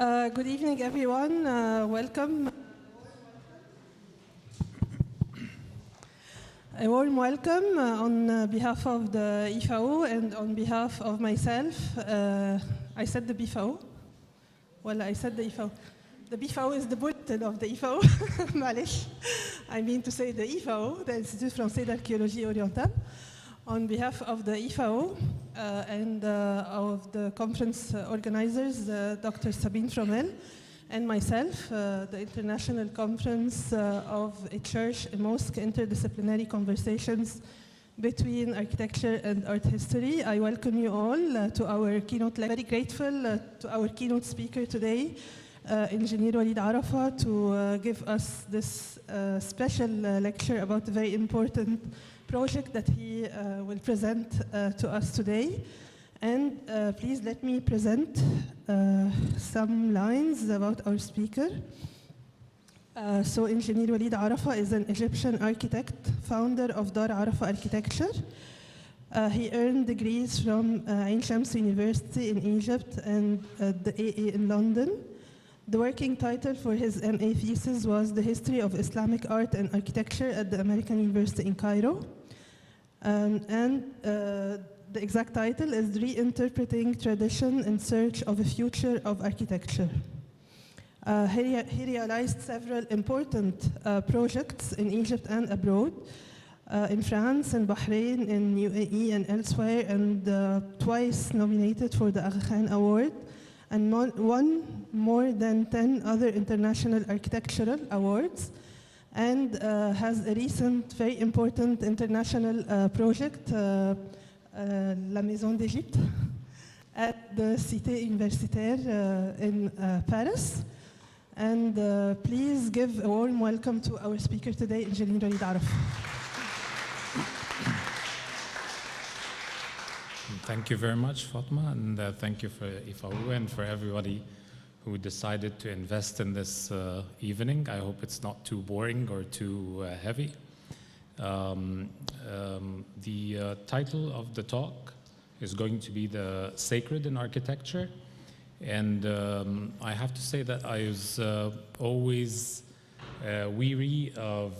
Good evening, everyone. Welcome. A warm welcome on behalf of the IFAO and on behalf of myself. I said the BFAO. Well, I said the IFAO. The BFAO is the bulletin of the IFAO. معلش. I mean to say the IFAO, the Institut Français d'Archéologie Orientale. On behalf of the IFAO and of the conference organizers, Dr. Sabine Frommel, and myself, the International Conference of a Church, a Mosque, Interdisciplinary Conversations between Architecture and Art History. I welcome you all to our keynote. Very grateful to our keynote speaker today, Engineer Waleed Arafa, to give us this special lecture about a very important project that he will present to us today. And please let me present some lines about our speaker. So Engineer Waleed Arafa is an Egyptian architect, founder of Dar Arafa Architecture. He earned degrees from Ain Shams University in Egypt and the AA in London. The working title for his MA thesis was The History of Islamic Art and Architecture at the American University in Cairo. The exact title is Reinterpreting Tradition in Search of a Future of Architecture. He realized several important projects in Egypt and abroad, in France, in Bahrain, in UAE, and elsewhere, and twice nominated for the Aga Khan Award, and won more than 10 other international architectural awards, and has a recent, very important international project, La Maison d'Égypte, at the Cité Universitaire in Paris. And please give a warm welcome to our speaker today, Engineer Waleed Arafa. Thank you very much, Fatma, and thank you for IFAO and for everybody who decided to invest in this evening. I hope it's not too boring or too heavy. The title of the talk is going to be The Sacred in Architecture. And I have to say that I was always weary of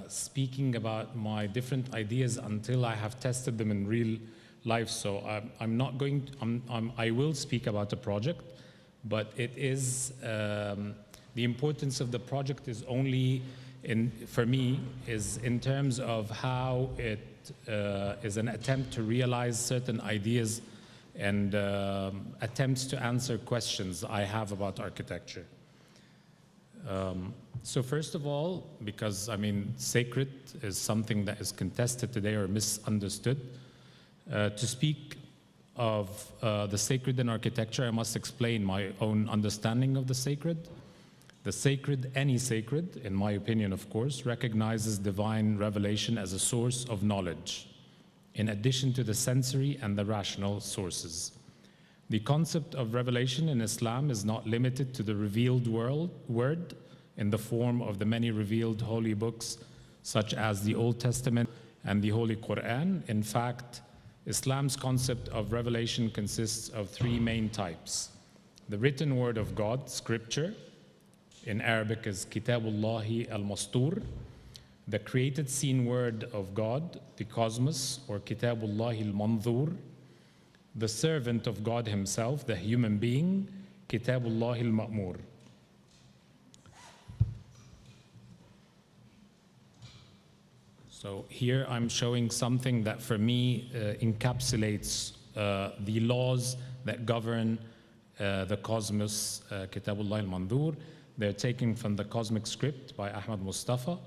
speaking about my different ideas until I have tested them in real life. So I'm not going to, I will speak about a project, but it is, the importance of the project is only, for me, is in terms of how it is an attempt to realize certain ideas and attempts to answer questions I have about architecture. So first of all, because I mean, sacred is something that is contested today or misunderstood. To speak of the sacred in architecture, I must explain my own understanding of the sacred. The sacred, any sacred, in my opinion, of course, recognizes divine revelation as a source of knowledge, in addition to the sensory and the rational sources. The concept of revelation in Islam is not limited to the revealed word in the form of the many revealed holy books, such as the Old Testament and the Holy Quran. In fact, Islam's concept of revelation consists of three main types. The written word of God, scripture, in Arabic is Kitabullahi al-Mastur. The created seen word of God, the cosmos, or Kitabullahi al-Manzur. The servant of God himself, the human being, Kitabullahi al-Ma'mur. So here I'm showing something that for me encapsulates the laws that govern the cosmos, Kitabullah al-Mandur. They're taken from the Cosmic Script by Ahmad Mustafa,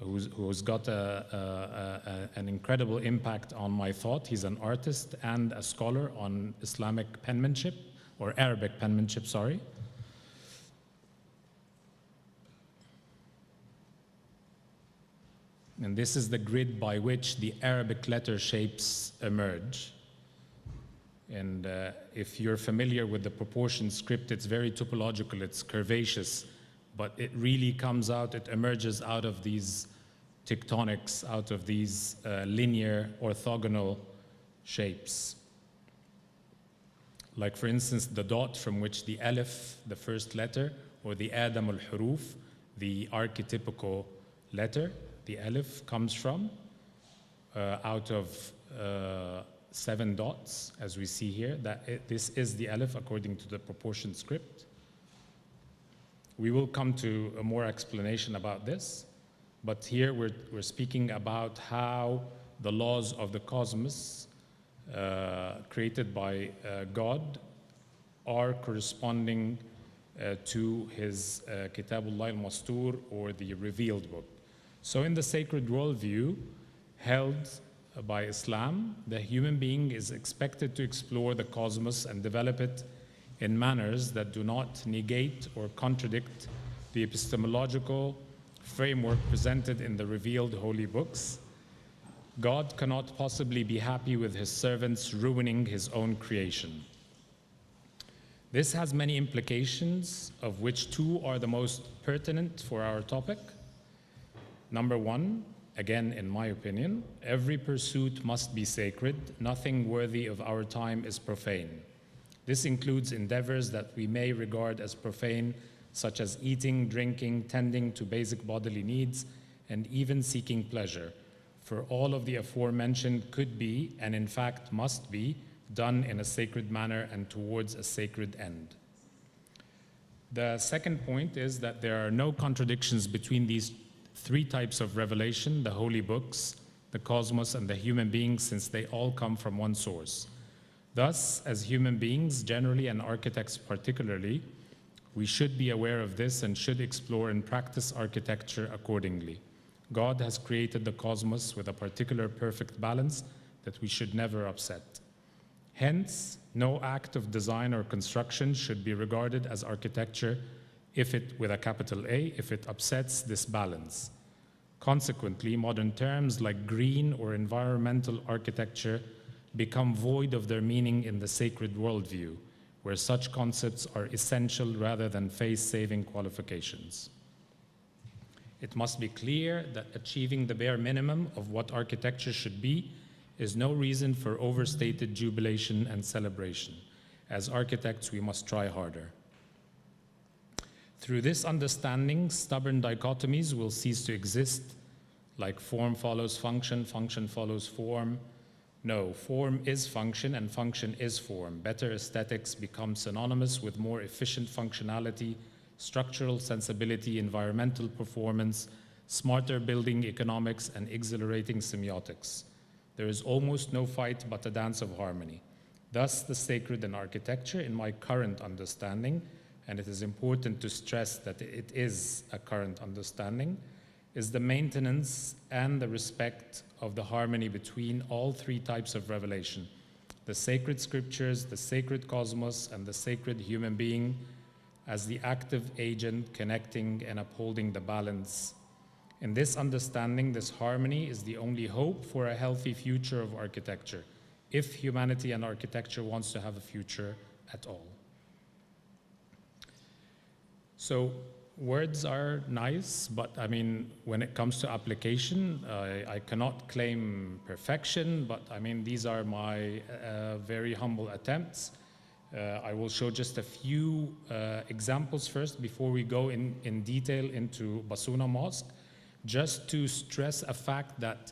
who's got an incredible impact on my thought. He's an artist and a scholar on Islamic penmanship, or Arabic penmanship, sorry. And this is the grid by which the Arabic letter shapes emerge. And if you're familiar with the proportion script, it's very topological, it's curvaceous, but it really comes out, it emerges out of these tectonics, out of these linear orthogonal shapes. like for instance, the dot from which the alif, the first letter, or the Adam al-Huruf, the archetypical letter, the alif comes from, out of 7 dots, as we see here. This is the alif according to the proportion script. We will come to a more explanation about this, but here we're speaking about how the laws of the cosmos created by God are corresponding to his Kitabullah al-Mastur, or the revealed book. So in the sacred worldview held by Islam, the human being is expected to explore the cosmos and develop it in manners that do not negate or contradict the epistemological framework presented in the revealed holy books. God cannot possibly be happy with his servants ruining his own creation. This has many implications, of which 2 are the most pertinent for our topic. Number 1, again, in my opinion, every pursuit must be sacred. Nothing worthy of our time is profane. This includes endeavors that we may regard as profane, such as eating, drinking, tending to basic bodily needs, and even seeking pleasure. For all of the aforementioned could be, and in fact must be, done in a sacred manner and towards a sacred end. The second point is that there are no contradictions between these 3 types of revelation: the holy books, the cosmos, and the human being, since they all come from one source. Thus, as human beings generally, and architects particularly, we should be aware of this and should explore and practice architecture accordingly. God has created the cosmos with a particular perfect balance that we should never upset. Hence, no act of design or construction should be regarded as architecture if it, with a capital A, if it upsets this balance. Consequently, modern terms like green or environmental architecture become void of their meaning in the sacred worldview, where such concepts are essential rather than face-saving qualifications. It must be clear that achieving the bare minimum of what architecture should be is no reason for overstated jubilation and celebration. As architects, we must try harder. Through this understanding, stubborn dichotomies will cease to exist, like form follows function, function follows form. No, form is function and function is form. Better aesthetics become synonymous with more efficient functionality, structural sensibility, environmental performance, smarter building economics, and exhilarating semiotics. There is almost no fight but a dance of harmony. Thus, the sacred in architecture, in my current understanding, and it is important to stress that it is a current understanding, is the maintenance and the respect of the harmony between all 3 types of revelation: the sacred scriptures, the sacred cosmos, and the sacred human being, as the active agent connecting and upholding the balance. In this understanding, this harmony is the only hope for a healthy future of architecture, if humanity and architecture wants to have a future at all. So, words are nice, but I mean, when it comes to application, I cannot claim perfection, but I mean, these are my very humble attempts. I will show just a few examples first before we go in detail into Basuna Mosque, just to stress a fact that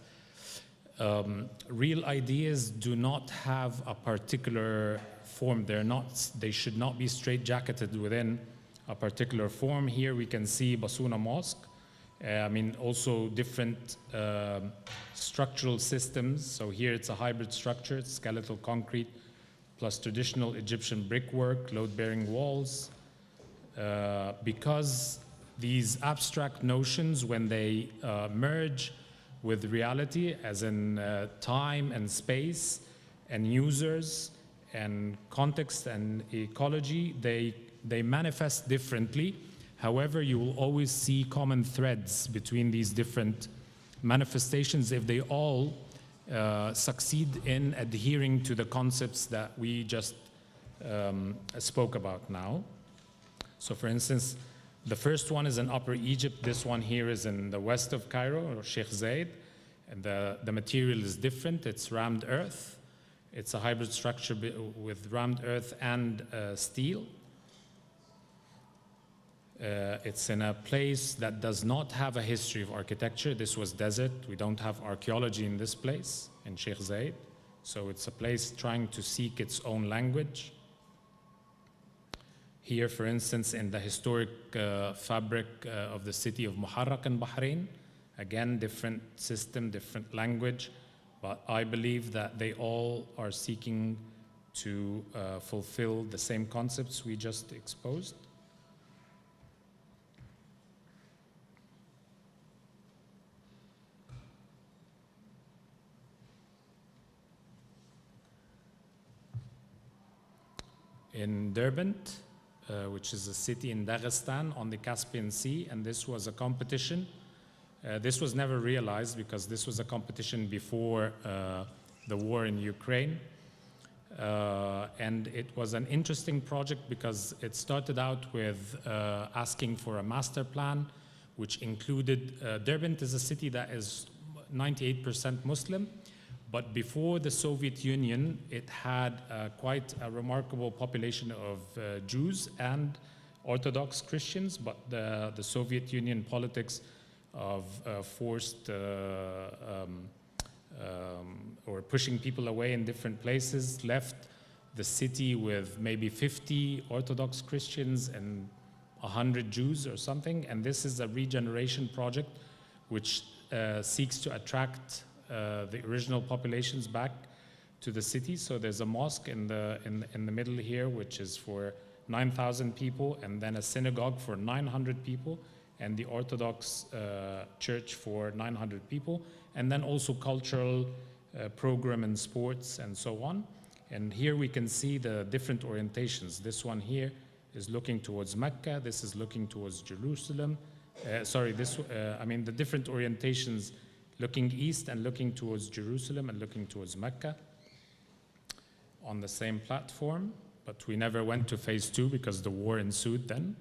real ideas do not have a particular form. They should not be straitjacketed within a particular form. Here we can see Basuna Mosque. I mean, also different structural systems. So here it's a hybrid structure, it's skeletal concrete, plus traditional Egyptian brickwork, load-bearing walls. Because these abstract notions, when they merge with reality, as in time and space and users and context and ecology, they manifest differently. However, you will always see common threads between these different manifestations if they all succeed in adhering to the concepts that we just spoke about now. So for instance, the first one is in Upper Egypt. This one here is in the west of Cairo, or Sheikh Zayed. And the material is different. It's rammed earth. It's a hybrid structure with rammed earth and steel. It's in a place that does not have a history of architecture. This was desert. We don't have archaeology in this place, in Sheikh Zayed. So it's a place trying to seek its own language. Here, for instance, in the historic fabric of the city of Muharraq in Bahrain, again, different system, different language, but I believe that they all are seeking to fulfill the same concepts we just exposed. In Derbent, which is a city in Dagestan on the Caspian Sea, and this was a competition. This was never realized because this was a competition before the war in Ukraine. And it was an interesting project because it started out with asking for a master plan, which included, Derbent is a city that is 98% Muslim, but before the Soviet Union, it had quite a remarkable population of Jews and Orthodox Christians, but the Soviet Union politics of forced or pushing people away in different places left the city with maybe 50 Orthodox Christians and 100 Jews or something. And this is a regeneration project which seeks to attract the original populations back to the city. So there's a mosque in the middle here, which is for 9,000 people, and then a synagogue for 900 people, and the Orthodox church for 900 people, and then also cultural program and sports and so on. And here we can see the different orientations. This one here is looking towards Mecca. This is looking towards Jerusalem. The different orientations looking east and looking towards Jerusalem and looking towards Mecca on the same platform. But we never went to phase 2 because the war ensued then.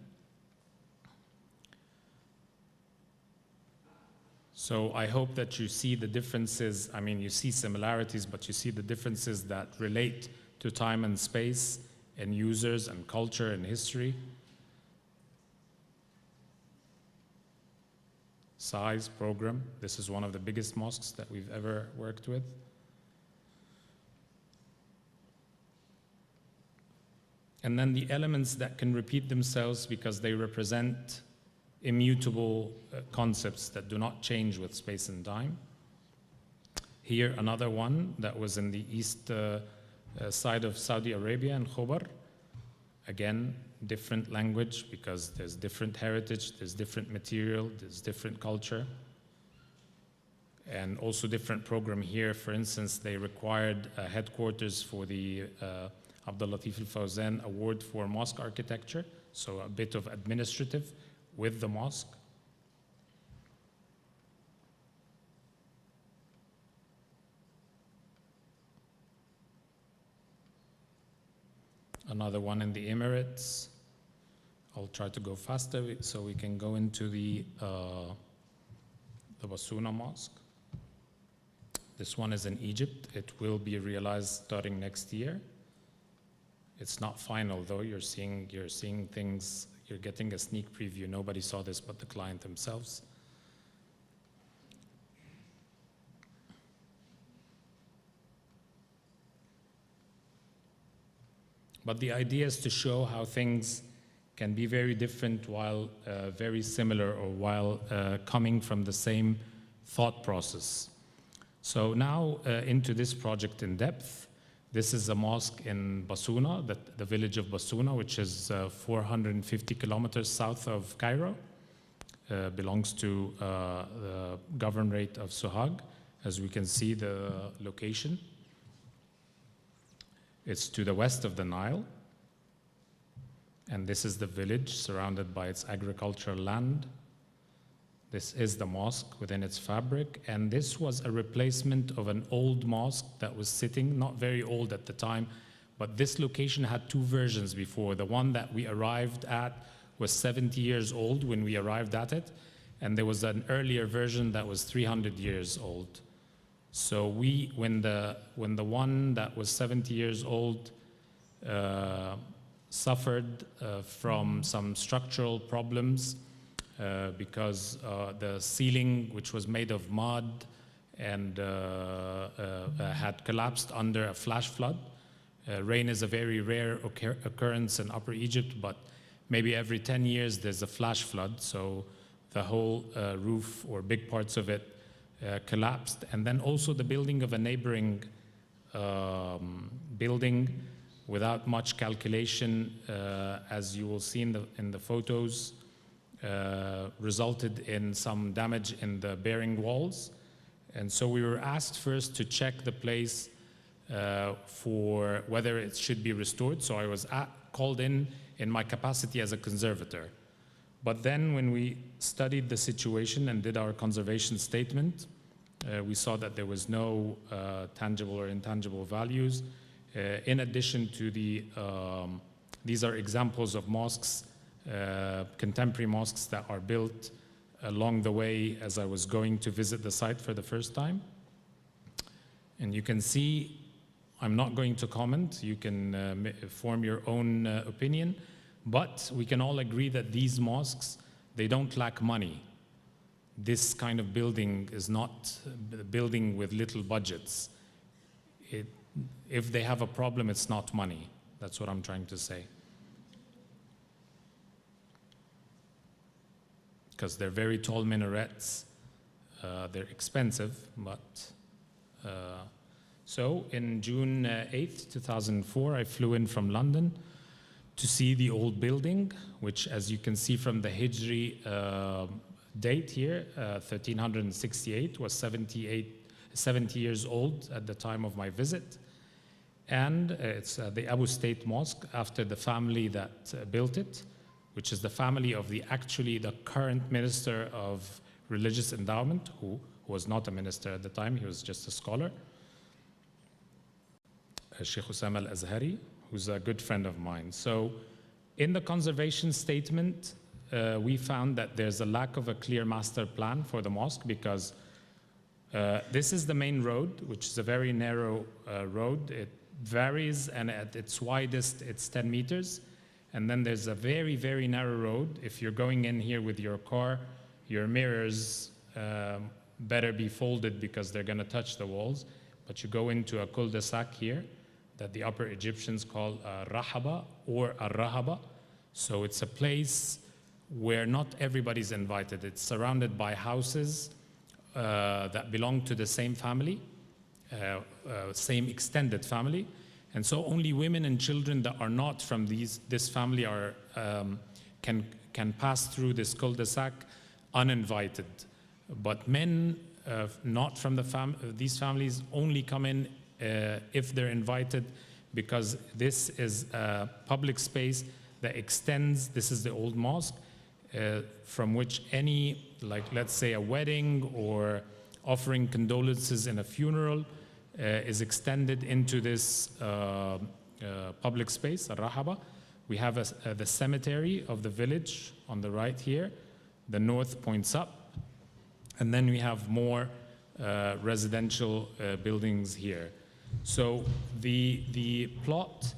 So I hope that you see the differences. I mean, you see similarities, but you see the differences that relate to time and space and users and culture and history. Size, program. This is one of the biggest mosques that we've ever worked with. And then the elements that can repeat themselves because they represent immutable concepts that do not change with space and time. Here, another one that was in the east side of Saudi Arabia in Khobar. Again, different language because there's different heritage, there's different material, there's different culture. And also different program here. For instance, they required a headquarters for the Abdul Latif Al-Fawzan Award for Mosque Architecture, so a bit of administrative with the mosque. Another one in the Emirates. I'll try to go faster so we can go into the Basuna Mosque. This one is in Egypt. It will be realized starting next year. It's not final though. You're seeing things. You're getting a sneak preview. Nobody saw this but the client themselves. But the idea is to show how things can be very different while very similar, or while coming from the same thought process. So now into this project in depth. This is a mosque in Basuna, the village of Basuna, which is 450 kilometers south of Cairo. Belongs to the governorate of Sohag, as we can see the location. It's to the west of the Nile. And this is the village surrounded by its agricultural land. This is the mosque within its fabric. And this was a replacement of an old mosque that was sitting, not very old at the time, but this location had two versions before. The one that we arrived at was 70 years old when we arrived at it. And there was an earlier version that was 300 years old. So when the one that was 70 years old suffered from some structural problems because the ceiling, which was made of mud and had collapsed under a flash flood. Rain is a very rare occurrence in Upper Egypt, but maybe every 10 years there's a flash flood, so the whole roof or big parts of it collapsed. And then also the building of a neighboring building without much calculation, as you will see in the photos, resulted in some damage in the bearing walls. And so we were asked first to check the place for whether it should be restored. So I was called in my capacity as a conservator. But then when we studied the situation and did our conservation statement, we saw that there was no tangible or intangible values. In addition to these are examples of mosques, contemporary mosques that are built along the way as I was going to visit the site for the first time. And you can see, I'm not going to comment, you can form your own opinion, but we can all agree that these mosques, they don't lack money. This kind of building is not a building with little budgets. If they have a problem, it's not money. That's what I'm trying to say. Because they're very tall minarets. They're expensive, but... So in June 8th, 2004, I flew in from London to see the old building, which, as you can see from the Hijri date here, 1368, was 70 years old at the time of my visit. And it's the Abu State Mosque, after the family that built it, which is the family of the current Minister of Religious Endowment, who was not a minister at the time, he was just a scholar, Sheikh Osama al-Azhari, who's a good friend of mine. So in the conservation statement, we found that there's a lack of a clear master plan for the mosque, because this is the main road, which is a very narrow road. It varies, and at its widest, it's 10 meters. And then there's a very, very narrow road. If you're going in here with your car, your mirrors better be folded because they're going to touch the walls. But you go into a cul-de-sac here that the Upper Egyptians call Rahaba or Ar-Rahaba. So it's a place where not everybody's invited. It's surrounded by houses that belong to the same family, same extended family. And so only women and children that are not from this family are, can pass through this cul-de-sac uninvited. But men not from these families only come in if they're invited, because this is a public space that extends. This is the old mosque, from which any, like let's say a wedding or offering condolences in a funeral is extended into this public space, Ar-Rahaba. We have the cemetery of the village on the right here. The north points up. And then we have more residential buildings here. So the plot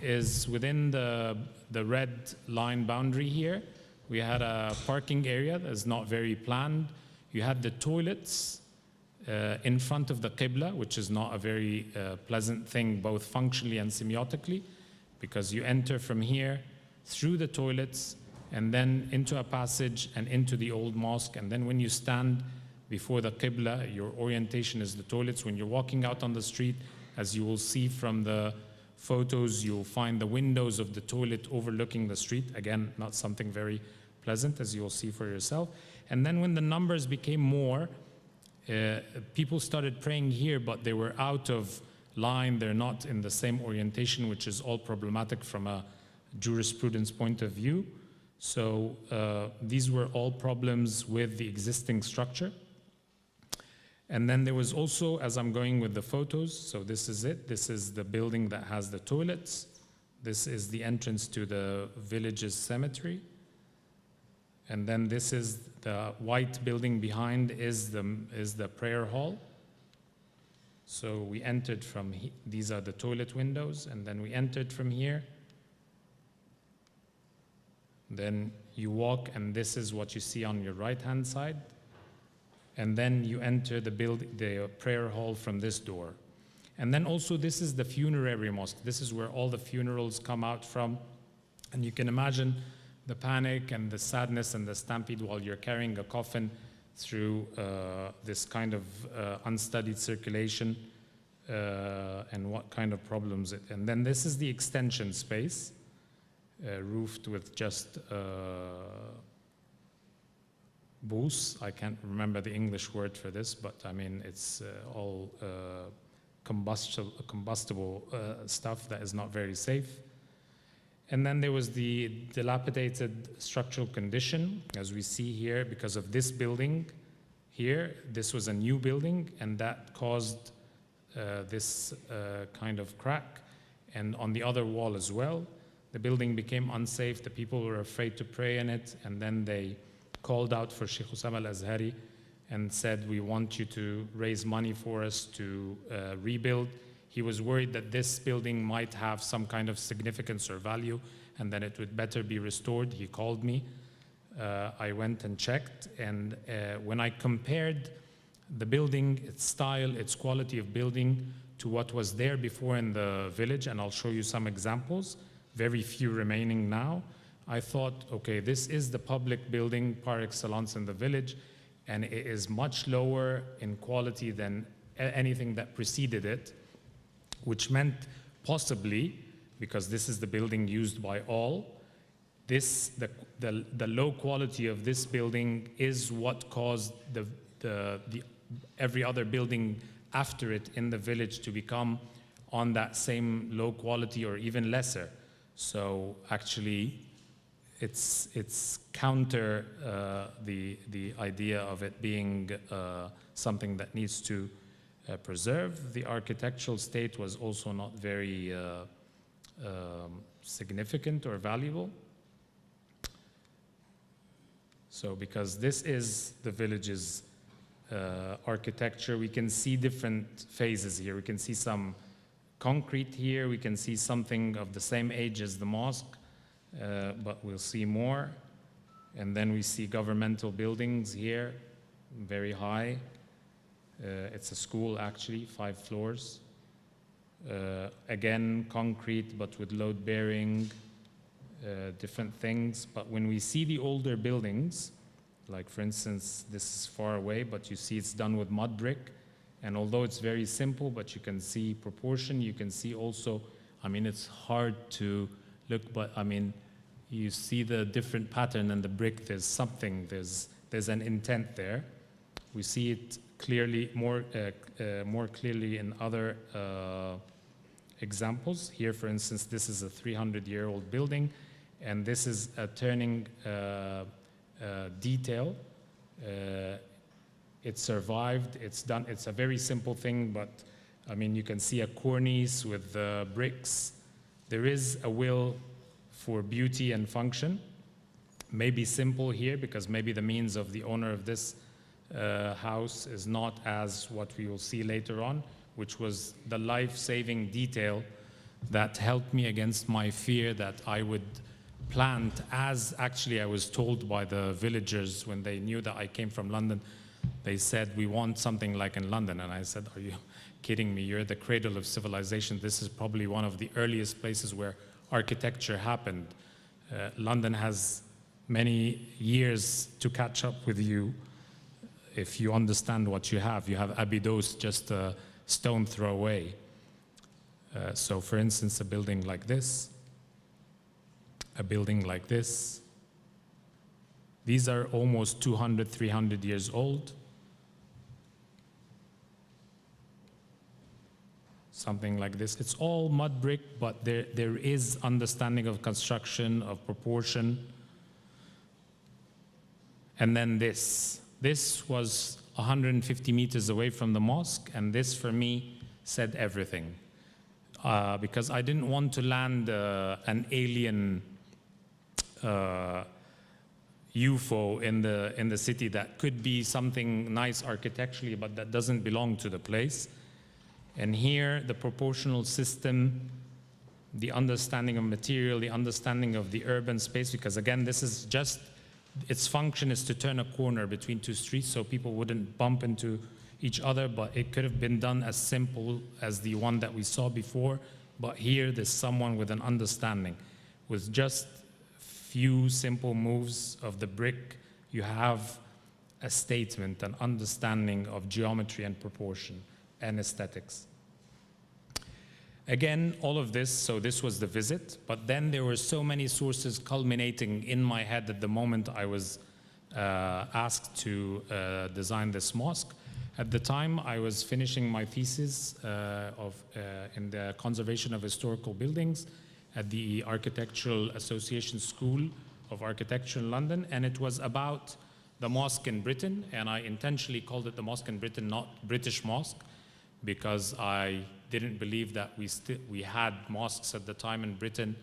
is within the red line boundary here. We had a parking area that's not very planned. You had the toilets in front of the Qibla, which is not a very pleasant thing, both functionally and semiotically, because you enter from here through the toilets and then into a passage and into the old mosque. And then when you stand before the Qibla, your orientation is the toilets. When you're walking out on the street, as you will see from the photos, you'll find the windows of the toilet overlooking the street. Again, not something very pleasant, as you'll see for yourself. And then when the numbers became more, people started praying here, but they were out of line. They're not in the same orientation, which is all problematic from a jurisprudence point of view. So these were all problems with the existing structure. And then there was also, as I'm going with the photos, so this is it. This is the building that has the toilets. This is the entrance to the village's cemetery. And then this is the white building behind is the prayer hall. So we entered from, these are the toilet windows, and then we entered from here. Then you walk, and this is what you see on your right-hand side. And then you enter the prayer hall from this door. And then also this is the funerary mosque. This is where all the funerals come out from. And you can imagine the panic and the sadness and the stampede while you're carrying a coffin through this kind of unstudied circulation and what kind of problems it. And then this is the extension space, roofed with just booths. I can't remember the English word for this, but I mean, it's all combustible stuff that is not very safe. And then there was the dilapidated structural condition, as we see here, because of this building here. This was a new building, and that caused this kind of crack. And on the other wall as well, the building became unsafe. The people were afraid to pray in it, and then they called out for Sheikh Osama al-Azhari and said, we want you to raise money for us to rebuild. He was worried that this building might have some kind of significance or value and that it would better be restored. He called me. I went and checked, and when I compared the building, its style, its quality of building to what was there before in the village, and I'll show you some examples, very few remaining now, I thought, okay, this is the public building par excellence in the village, and it is much lower in quality than anything that preceded it, which meant possibly, because this is the building used by all, the low quality of this building is what caused every other building after it in the village to become on that same low quality or even lesser. So actually, it's counter the idea of it being something that needs to preserve. The architectural state was also not very significant or valuable. So because this is the village's architecture, we can see different phases here. We can see some concrete here. We can see something of the same age as the mosque, but we'll see more. And then we see governmental buildings here, very high. It's a school, actually, 5 floors. Again, concrete, but with load bearing, different things. But when we see the older buildings, like for instance, this is far away, but you see it's done with mud brick. And although it's very simple, but you can see proportion, you can see also, I mean, it's hard to look, but I mean, you see the different pattern in the brick. There's something, there's an intent there. We see it clearly, more clearly in other examples. Here, for instance, this is a 300-year-old building, and this is a turning detail. It survived, it's done, it's a very simple thing, but I mean, you can see a cornice with bricks. There is a will for beauty and function. Maybe simple here, because maybe the means of the owner of this house is not as what we will see later on, which was the life-saving detail that helped me against my fear that I would plant, as actually I was told by the villagers when they knew that I came from London. They said, we want something like in London. And I said, are you kidding me? You're the cradle of civilization. This is probably one of the earliest places where architecture happened. London has many years to catch up with you if you understand what you have. You have Abydos just a stone throw away. So for instance, a building like this, a building like this, these are almost 200, 300 years old. Something like this. It's all mud brick, but there is understanding of construction, of proportion. And then this. This was 150 meters away from the mosque, and this, for me, said everything. Because I didn't want to land an alien UFO in the city that could be something nice architecturally, but that doesn't belong to the place. And here, the proportional system, the understanding of material, the understanding of the urban space, because again, this is just, its function is to turn a corner between two streets so people wouldn't bump into each other, but it could have been done as simple as the one that we saw before. But here, there's someone with an understanding. With just few simple moves of the brick, you have a statement, an understanding of geometry and proportion and aesthetics. Again, all of this, so this was the visit, but then there were so many sources culminating in my head at the moment I was asked to design this mosque. At the time, I was finishing my thesis in the conservation of historical buildings at the Architectural Association School of Architecture in London, and it was about the mosque in Britain, and I intentionally called it the mosque in Britain, not British mosque, because I didn't believe that we had mosques at the time in Britain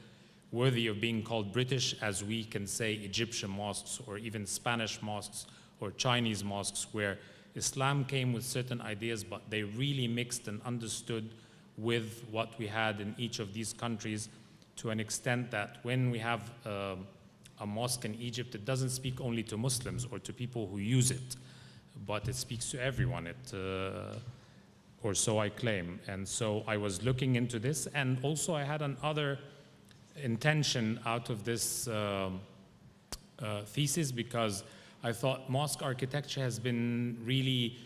worthy of being called British, as we can say Egyptian mosques or even Spanish mosques or Chinese mosques, where Islam came with certain ideas, but they really mixed and understood with what we had in each of these countries, to an extent that when we have a mosque in Egypt, it doesn't speak only to Muslims or to people who use it, but it speaks to everyone, or so I claim. And so I was looking into this, and also I had another intention out of this thesis, because I thought mosque architecture has been really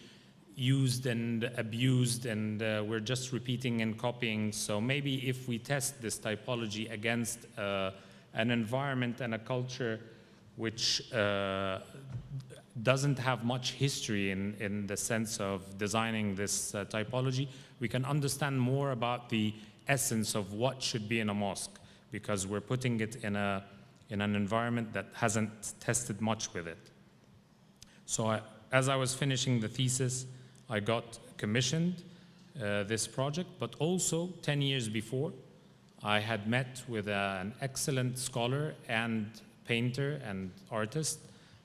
used and abused, and we're just repeating and copying. So maybe if we test this typology against an environment and a culture which doesn't have much history in the sense of designing this typology, we can understand more about the essence of what should be in a mosque, because we're putting it in an environment that hasn't tested much with it. So as I was finishing the thesis, I got commissioned this project, but also 10 years before, I had met with an excellent scholar and painter and artist,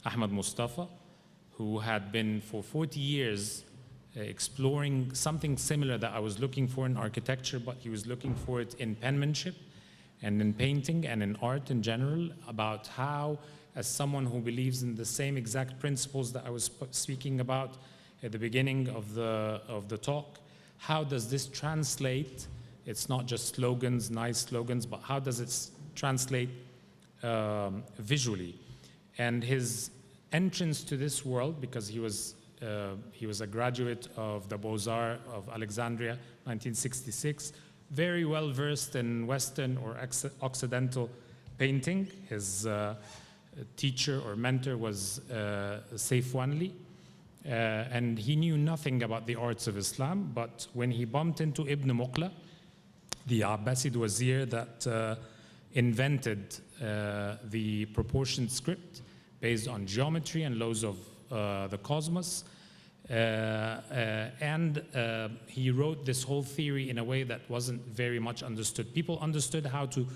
Ahmed Mustafa, who had been for 40 years exploring something similar that I was looking for in architecture, but he was looking for it in penmanship and in painting and in art in general, about how, as someone who believes in the same exact principles that I was speaking about at the beginning of the talk, how does this translate? It's not just slogans, nice slogans, but how does it translate visually? And his entrance to this world, because he was a graduate of the Beaux-Arts of Alexandria, 1966, very well versed in Western or Occidental painting. His teacher or mentor was Saif Wanli, and he knew nothing about the arts of Islam, but when he bumped into Ibn Muqla, the Abbasid wazir that invented the proportioned script based on geometry and laws of the cosmos, and he wrote this whole theory in a way that wasn't very much understood. People understood how to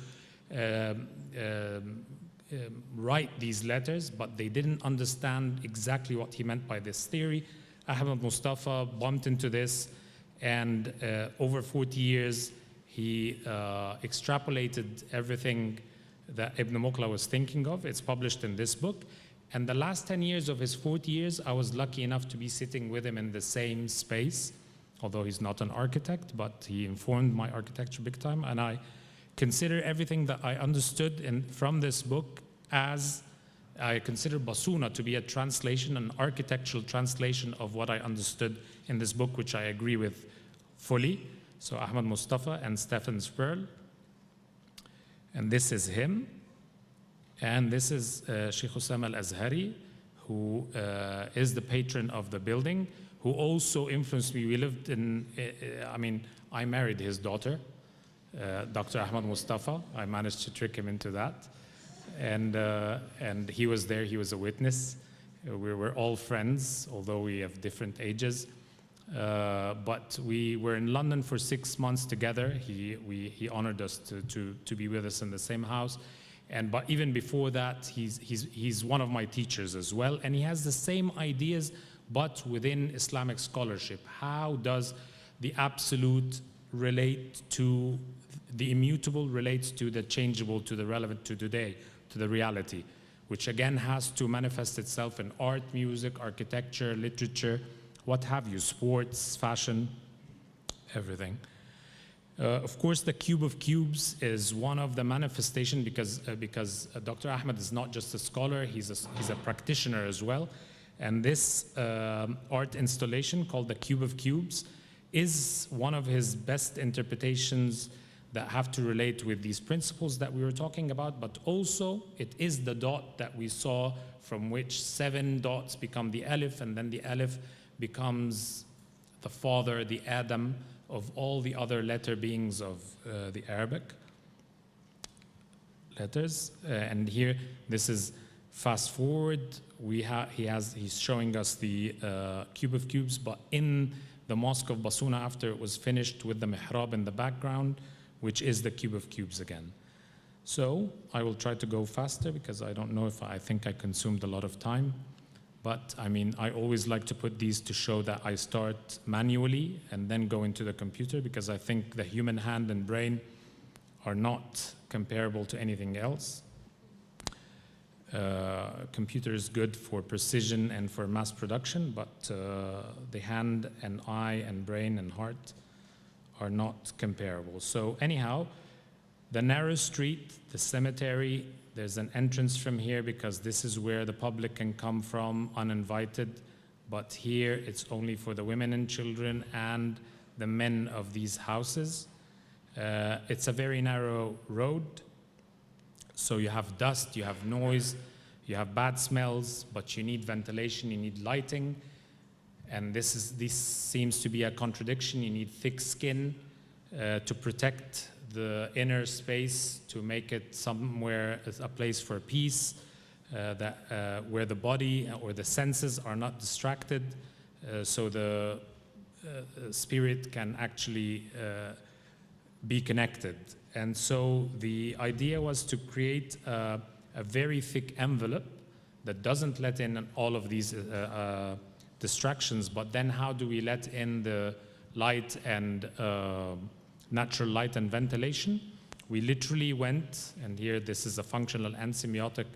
write these letters, but they didn't understand exactly what he meant by this theory. Ahmed Mustafa bumped into this, and over 40 years, he extrapolated everything that Ibn Muqla was thinking of. It's published in this book. And the last 10 years of his 40 years, I was lucky enough to be sitting with him in the same space, although he's not an architect, but he informed my architecture big time. And I consider everything that I understood from this book as, I consider Basuna to be a translation, an architectural translation of what I understood in this book, which I agree with fully. So Ahmed Mustafa and Stefan Sperl. And this is him. And this is Sheikh Hussam al-Azhari, who is the patron of the building, who also influenced me. We lived in, I married his daughter, Dr. Ahmed Mustafa. I managed to trick him into that. And he was there, he was a witness. We were all friends, although we have different ages. But we were in London for 6 months together. He honored us to be with us in the same house. But even before that, he's one of my teachers as well. And he has the same ideas, but within Islamic scholarship. How does the absolute relate to, the immutable relates to the changeable, to the relevant, to today, to the reality, which again has to manifest itself in art, music, architecture, literature, what have you, sports, fashion, everything. Of course, the cube of cubes is one of the manifestation because Dr. Ahmed is not just a scholar, he's a practitioner as well. And this art installation called the Cube of Cubes is one of his best interpretations that have to relate with these principles that we were talking about, but also it is the dot that we saw from which 7 dots become the Alif, and then the Alif becomes the father, the Adam of all the other letter beings of the Arabic letters. And here, this is fast forward, he's showing us the Cube of Cubes, but in the Mosque of Basuna after it was finished with the mihrab in the background, which is the Cube of Cubes again. So I will try to go faster because I don't know if I think I consumed a lot of time. But I mean, I always like to put these to show that I start manually and then go into the computer, because I think the human hand and brain are not comparable to anything else. Computer is good for precision and for mass production, but the hand and eye and brain and heart are not comparable. So anyhow, the narrow street, the cemetery, there's an entrance from here because this is where the public can come from uninvited, but here it's only for the women and children and the men of these houses. It's a very narrow road, so you have dust, you have noise, you have bad smells, but you need ventilation, you need lighting. And this seems to be a contradiction. You need thick skin to protect the inner space, to make it somewhere, a place for peace, where the body or the senses are not distracted, so the spirit can actually be connected. And so the idea was to create a very thick envelope that doesn't let in all of these distractions, but then how do we let in the light and natural light and ventilation? We literally went, and here this is a functional and semiotic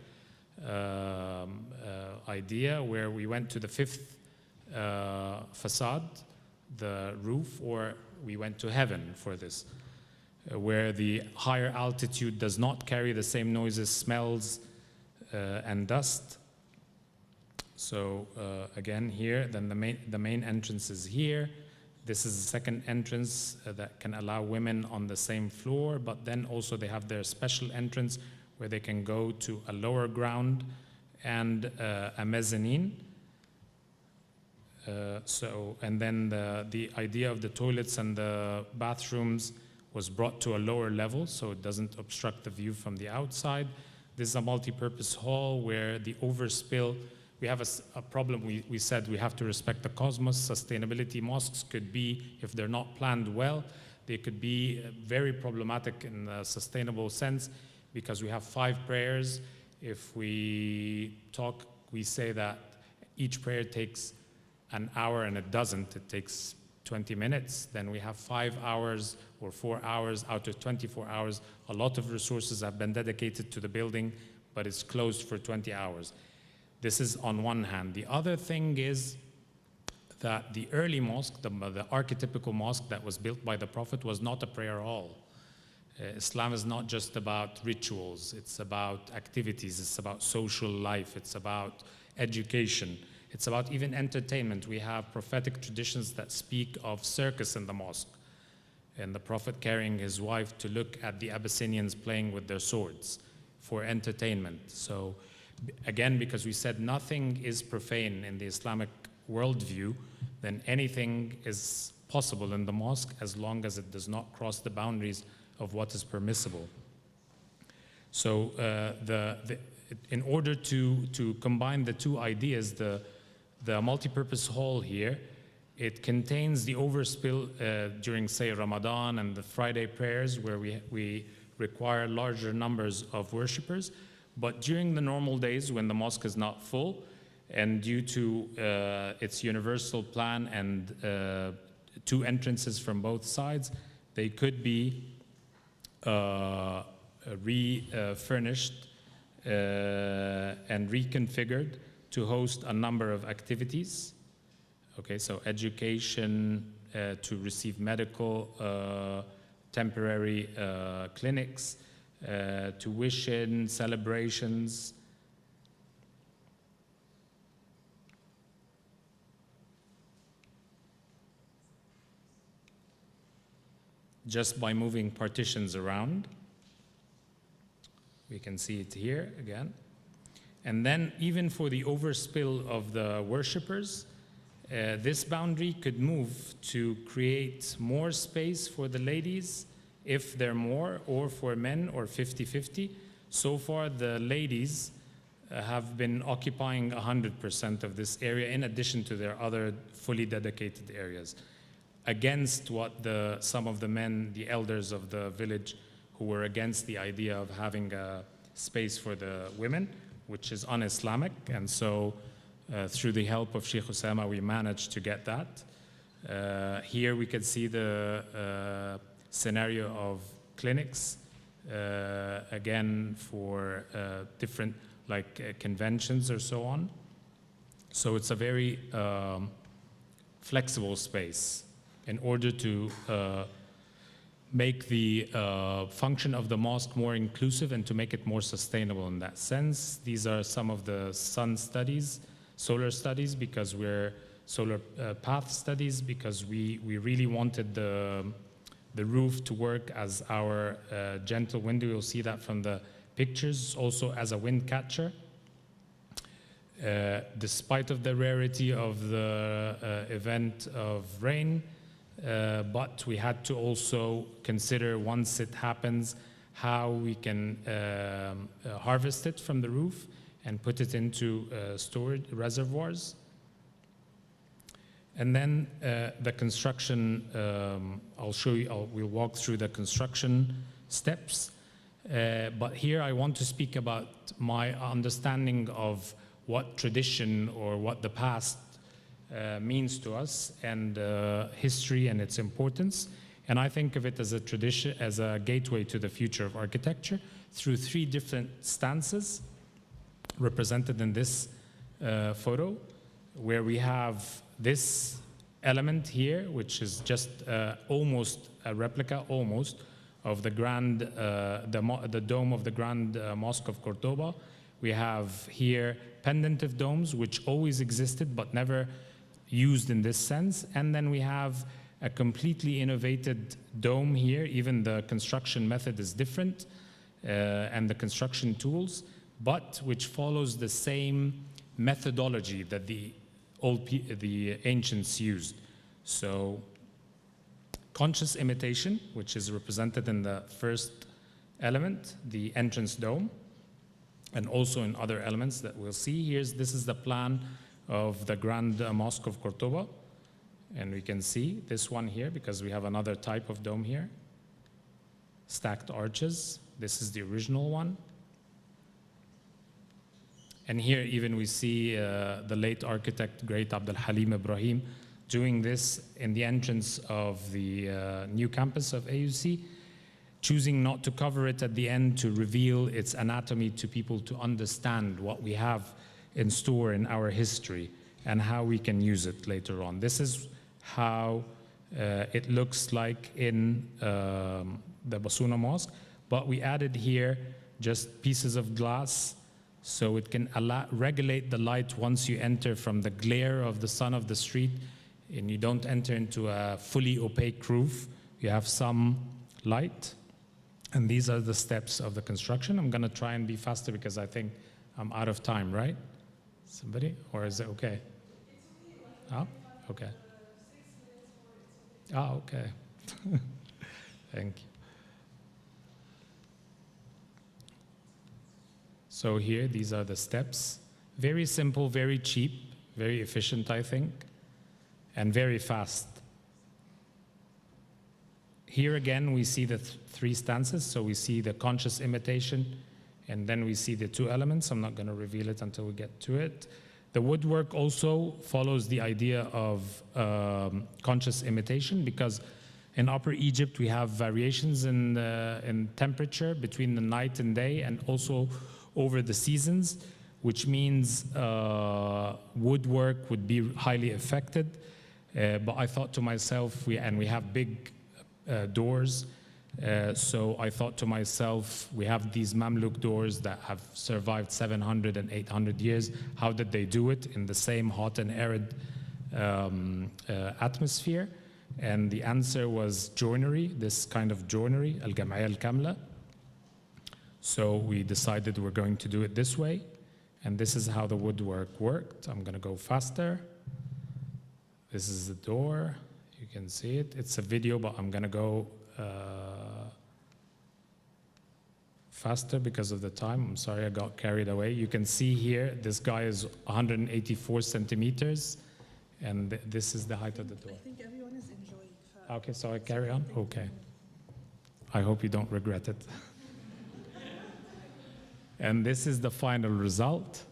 idea, where we went to the 5th facade, the roof, or we went to heaven for this, where the higher altitude does not carry the same noises, smells, and dust. So again here, then the main entrance is here. This is the second entrance that can allow women on the same floor, but then also they have their special entrance where they can go to a lower ground and a mezzanine. And then the idea of the toilets and the bathrooms was brought to a lower level so it doesn't obstruct the view from the outside. This is a multi-purpose hall where the overspill, we have a problem. We said we have to respect the cosmos. Sustainability mosques could be, if they're not planned well, they could be very problematic in a sustainable sense, because we have 5 prayers. If we talk, we say that each prayer takes an hour, and it doesn't. It takes 20 minutes. Then we have 5 hours or 4 hours out of 24 hours. A lot of resources have been dedicated to the building, but it's closed for 20 hours. This is on one hand. The other thing is that the early mosque, the archetypical mosque that was built by the Prophet, was not a prayer hall. Islam is not just about rituals. It's about activities. It's about social life. It's about education. It's about even entertainment. We have prophetic traditions that speak of circus in the mosque, and the Prophet carrying his wife to look at the Abyssinians playing with their swords for entertainment. So again, because we said nothing is profane in the Islamic worldview, then anything is possible in the mosque as long as it does not cross the boundaries of what is permissible. So in order to combine the two ideas, the multipurpose hall here, it contains the overspill during, say, Ramadan and the Friday prayers, where we require larger numbers of worshippers. But during the normal days when the mosque is not full, and due to its universal plan and two entrances from both sides. They could be refurnished and reconfigured to host a number of activities. Okay, so education, to receive medical, temporary clinics, tuition, celebrations. Just by moving partitions around. We can see it here again. And then even for the overspill of the worshippers, this boundary could move to create more space for the ladies if they're more, or for men, or 50-50. So far, the ladies have been occupying 100% of this area in addition to their other fully dedicated areas, against what some of the men, the elders of the village, who were against the idea of having a space for the women, which is un-Islamic. And so through the help of Sheikh Osama, we managed to get that. Here we can see the scenario of clinics, again for different conventions or so on. So it's a very flexible space in order to make the function of the mosque more inclusive and to make it more sustainable in that sense. These are some of the sun studies, solar studies, because we're solar path studies, because we really wanted the roof to work as our gentle window. You'll see that from the pictures, also as a wind catcher. Despite of the rarity of the event of rain, but we had to also consider, once it happens, how we can harvest it from the roof and put it into storage reservoirs. And then the construction, I'll show you, we'll walk through the construction steps. But here I want to speak about my understanding of what tradition or what the past means to us, and history and its importance. And I think of it as a tradition, as a gateway to the future of architecture through three different stances represented in this photo, where we have this element here, which is just almost a replica, of the grand, the dome of the Grand Mosque of Cordoba. We have here pendentive domes, which always existed but never used in this sense. And then we have a completely innovated dome here. Even the construction method is different, and the construction tools, but which follows the same methodology that the ancients used. So conscious imitation, which is represented in the first element, the entrance dome, and also in other elements that we'll see. This is the plan of the Grand Mosque of Cordoba. And we can see this one here, because we have another type of dome here. Stacked arches. This is the original one. And here even we see the late architect, great Abdul Halim Ibrahim, doing this in the entrance of the new campus of AUC, choosing not to cover it at the end to reveal its anatomy to people to understand what we have in store in our history and how we can use it later on. This is how it looks like in the Basuna Mosque, but we added here just pieces of glass so it can regulate the light once you enter from the glare of the sun of the street, and you don't enter into a fully opaque roof. You have some light. And these are the steps of the construction. I'm going to try and be faster because I think I'm out of time, right? Somebody? Or is it okay? Oh, okay. Ah, okay. Thank you. So here, these are the steps. Very simple, very cheap, very efficient, I think, and very fast. Here again, we see the three stances. So we see the conscious imitation, and then we see the two elements. I'm not going to reveal it until we get to it. The woodwork also follows the idea of conscious imitation, because in Upper Egypt we have variations in temperature between the night and day, and also over the seasons, which means woodwork would be highly affected. But I thought to myself, we have big doors, so I thought to myself, we have these Mamluk doors that have survived 700 and 800 years. How did they do it in the same hot and arid atmosphere? And the answer was joinery, this kind of joinery, al-Jam'iyya al-Kamla. So we decided we're going to do it this way, and this is how the woodwork worked. I'm going to go faster. This is the door. You can see it. It's a video, but I'm going to go faster because of the time. I'm sorry, I got carried away. You can see here, this guy is 184 centimeters, and this is the height of the door. I think everyone is enjoying. Okay, so I carry on? Okay. I hope you don't regret it. And this is the final result.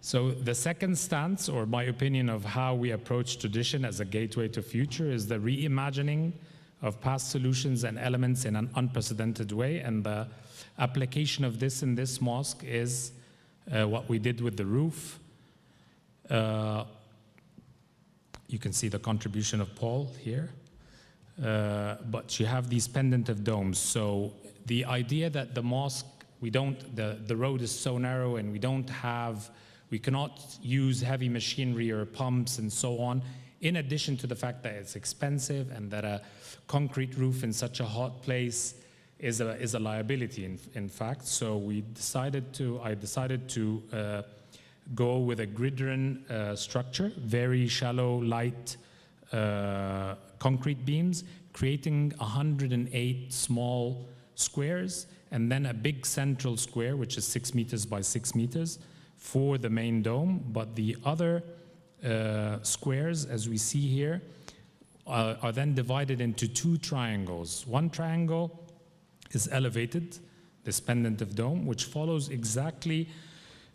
So the second stance, or my opinion of how we approach tradition as a gateway to future, is the reimagining of past solutions and elements in an unprecedented way. And the application of this in this mosque is what we did with the roof. You can see the contribution of Paul here. But you have these pendentive domes. So the idea that the mosque, the road is so narrow, and we cannot use heavy machinery or pumps and so on, in addition to the fact that it's expensive and that a concrete roof in such a hot place is a liability, in fact. So I decided to go with a gridiron structure, very shallow, light concrete beams, creating 108 small squares, and then a big central square, which is 6 meters by 6 meters, for the main dome. But the other squares, as we see here, are then divided into 2 triangles. One triangle is elevated, this pendentive dome, which follows exactly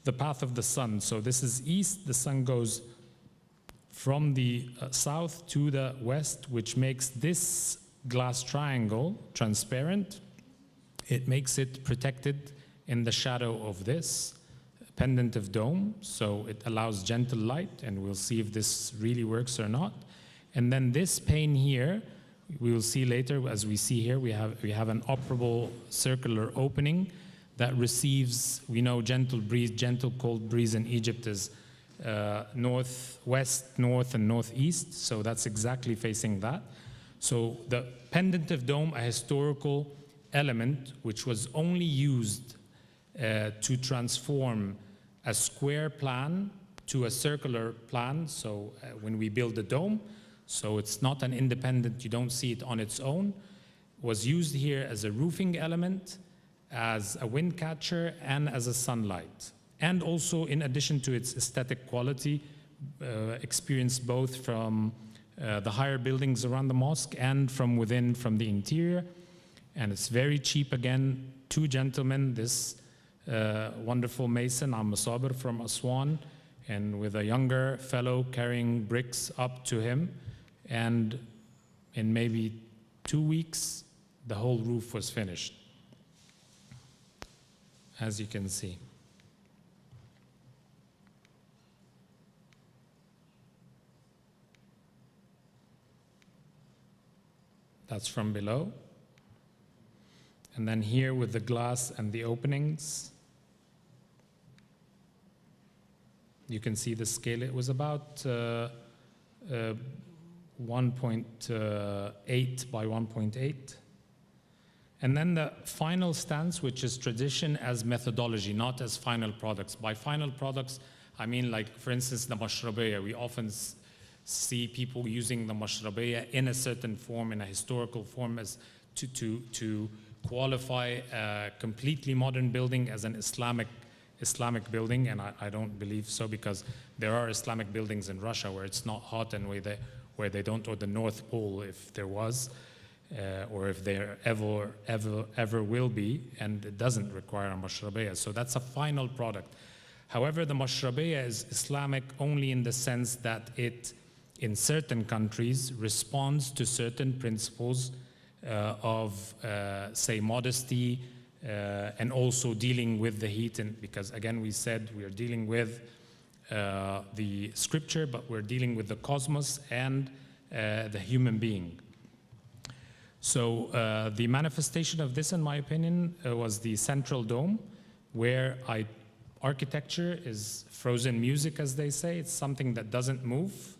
the path of the sun. So this is east, the sun goes from the south to the west, which makes this glass triangle transparent. It makes it protected in the shadow of this pendentive dome, so it allows gentle light, and we'll see if this really works or not. And then this pane here, we will see later, as we see here, we have an operable circular opening that receives, we know gentle breeze, gentle cold breeze in Egypt is northwest, north, and northeast, so that's exactly facing that. So the pendentive dome, a historical element which was only used to transform a square plan to a circular plan, so when we build a dome, so it's not an independent, you don't see it on its own, was used here as a roofing element, as a wind catcher, and as a sunlight. And also, in addition to its aesthetic quality, experienced both from the higher buildings around the mosque and from within, from the interior. And it's very cheap again. 2 gentlemen, this wonderful mason, Am Sabir from Aswan, and with a younger fellow carrying bricks up to him. And in maybe 2 weeks, the whole roof was finished, as you can see. That's from below. And then here with the glass and the openings, you can see the scale. It was about 1.8 by 1.8. And then the final stance, which is tradition as methodology, not as final products. By final products, I mean, like, for instance, the mashrabiyya. We often see people using the mashrabiyya in a certain form, in a historical form, as to qualify a completely modern building as an Islamic building, and I don't believe so, because there are Islamic buildings in Russia where it's not hot and where they don't, or the North Pole, if there was, or if there ever will be, and it doesn't require a mashrabiyya. So that's a final product. However, the Mashrabiya is Islamic only in the sense that it, in certain countries, responds to certain principles of, say, modesty, and also dealing with the heat. And because, again, we said we are dealing with the scripture, but we're dealing with the cosmos and the human being. So the manifestation of this, in my opinion, was the central dome, where architecture is frozen music, as they say. It's something that doesn't move.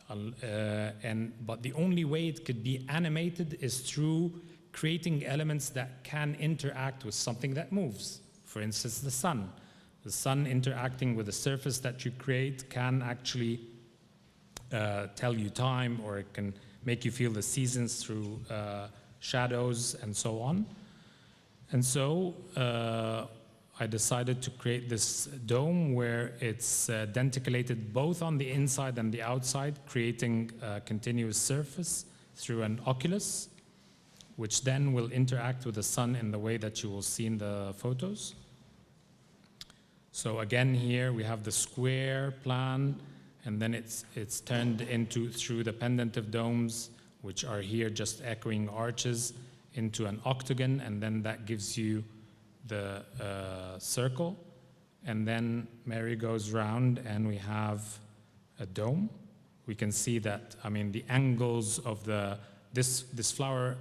But the only way it could be animated is through creating elements that can interact with something that moves. For instance, the sun. The sun interacting with the surface that you create can actually tell you time, or it can make you feel the seasons through shadows and so on. And so I decided to create this dome where it's denticulated both on the inside and the outside, creating a continuous surface through an oculus, which then will interact with the sun in the way that you will see in the photos. So again, here we have the square plan, and then it's turned into, through the pendentive domes, which are here just echoing arches, into an octagon, and then that gives you the circle. And then Mary goes round and we have a dome. We can see that, I mean, the angles of this flower,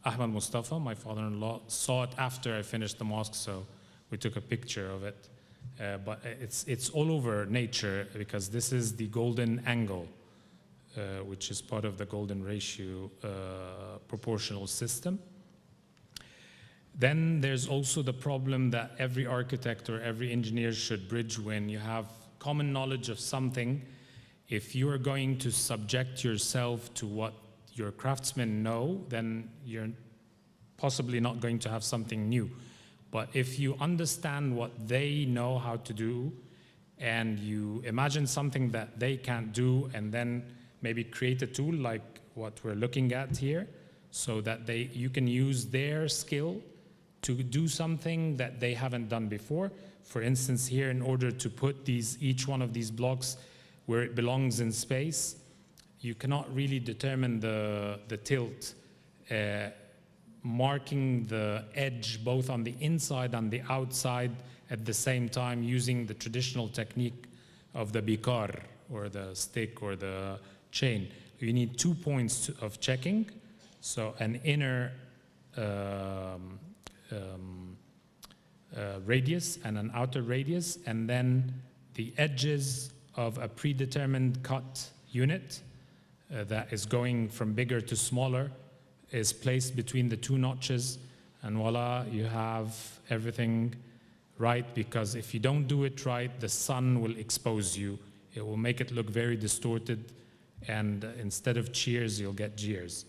Ahmed Mustafa, my father-in-law, saw it after I finished the mosque, so we took a picture of it. But it's all over nature, because this is the golden angle, which is part of the golden ratio proportional system. Then there's also the problem that every architect or every engineer should bridge. When you have common knowledge of something, if you are going to subject yourself to what your craftsmen know, then you're possibly not going to have something new. But if you understand what they know how to do, and you imagine something that they can't do, and then maybe create a tool like what we're looking at here, so that you can use their skill to do something that they haven't done before. For instance, here, in order to put each one of these blocks where it belongs in space, you cannot really determine the tilt, marking the edge both on the inside and the outside at the same time, using the traditional technique of the bikar, or the stick, or the chain. You need 2 points of checking, so an inner radius and an outer radius, and then the edges of a predetermined cut unit that is going from bigger to smaller is placed between the 2 notches, and voila, you have everything right. Because if you don't do it right, the sun will expose you. It will make it look very distorted, and instead of cheers, you'll get jeers.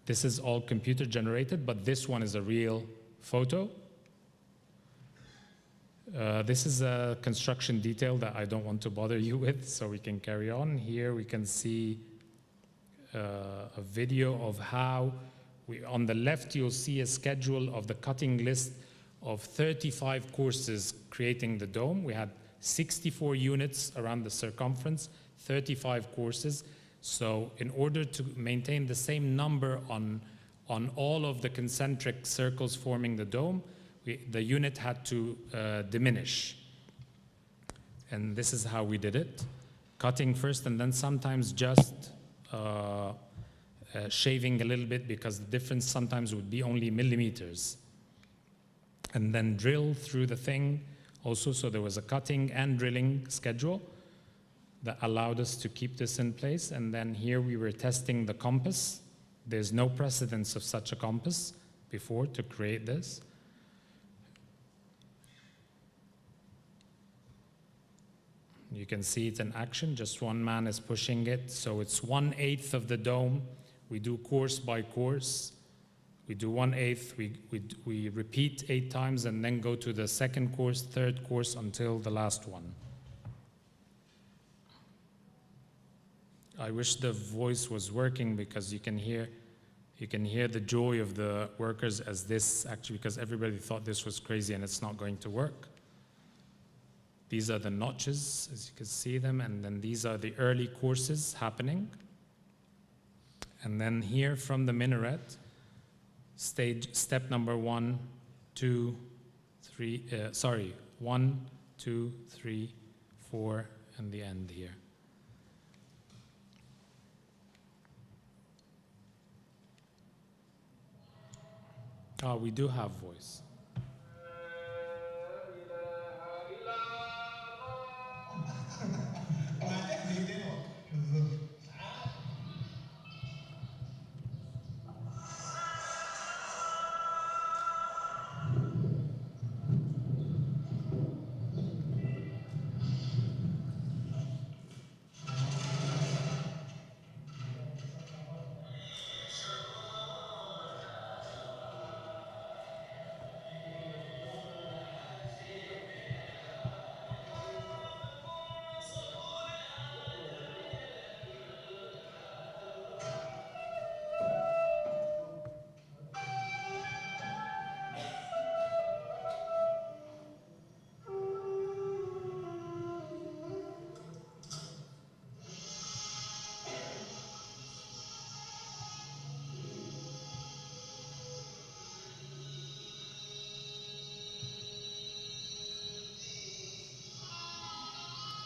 This is all computer generated, but this one is a real photo. This is a construction detail that I don't want to bother you with, so we can carry on. Here we can see a video of how on the left you'll see a schedule of the cutting list of 35 courses creating the dome. We had 64 units around the circumference, 35 courses. So in order to maintain the same number on all of the concentric circles forming the dome, the unit had to diminish. And this is how we did it. Cutting first, and then sometimes just shaving a little bit, because the difference sometimes would be only millimeters. And then drill through the thing also, so there was a cutting and drilling schedule that allowed us to keep this in place. And then here we were testing the compass. There's no precedence of such a compass before to create this. You can see it in action, just one man is pushing it. So it's 1/8 of the dome. We do course by course. We do 1/8, we repeat 8 times, and then go to the second course, third course, until the last one. I wish the voice was working, because you can hear You can hear the joy of the workers as this, actually, because everybody thought this was crazy and it's not going to work. These are the notches, as you can see them, and then these are the early courses happening. And then here from the minaret, step number 1, 2, 3, 1, 2, 3, 4, and the end here. Oh, we do have voice.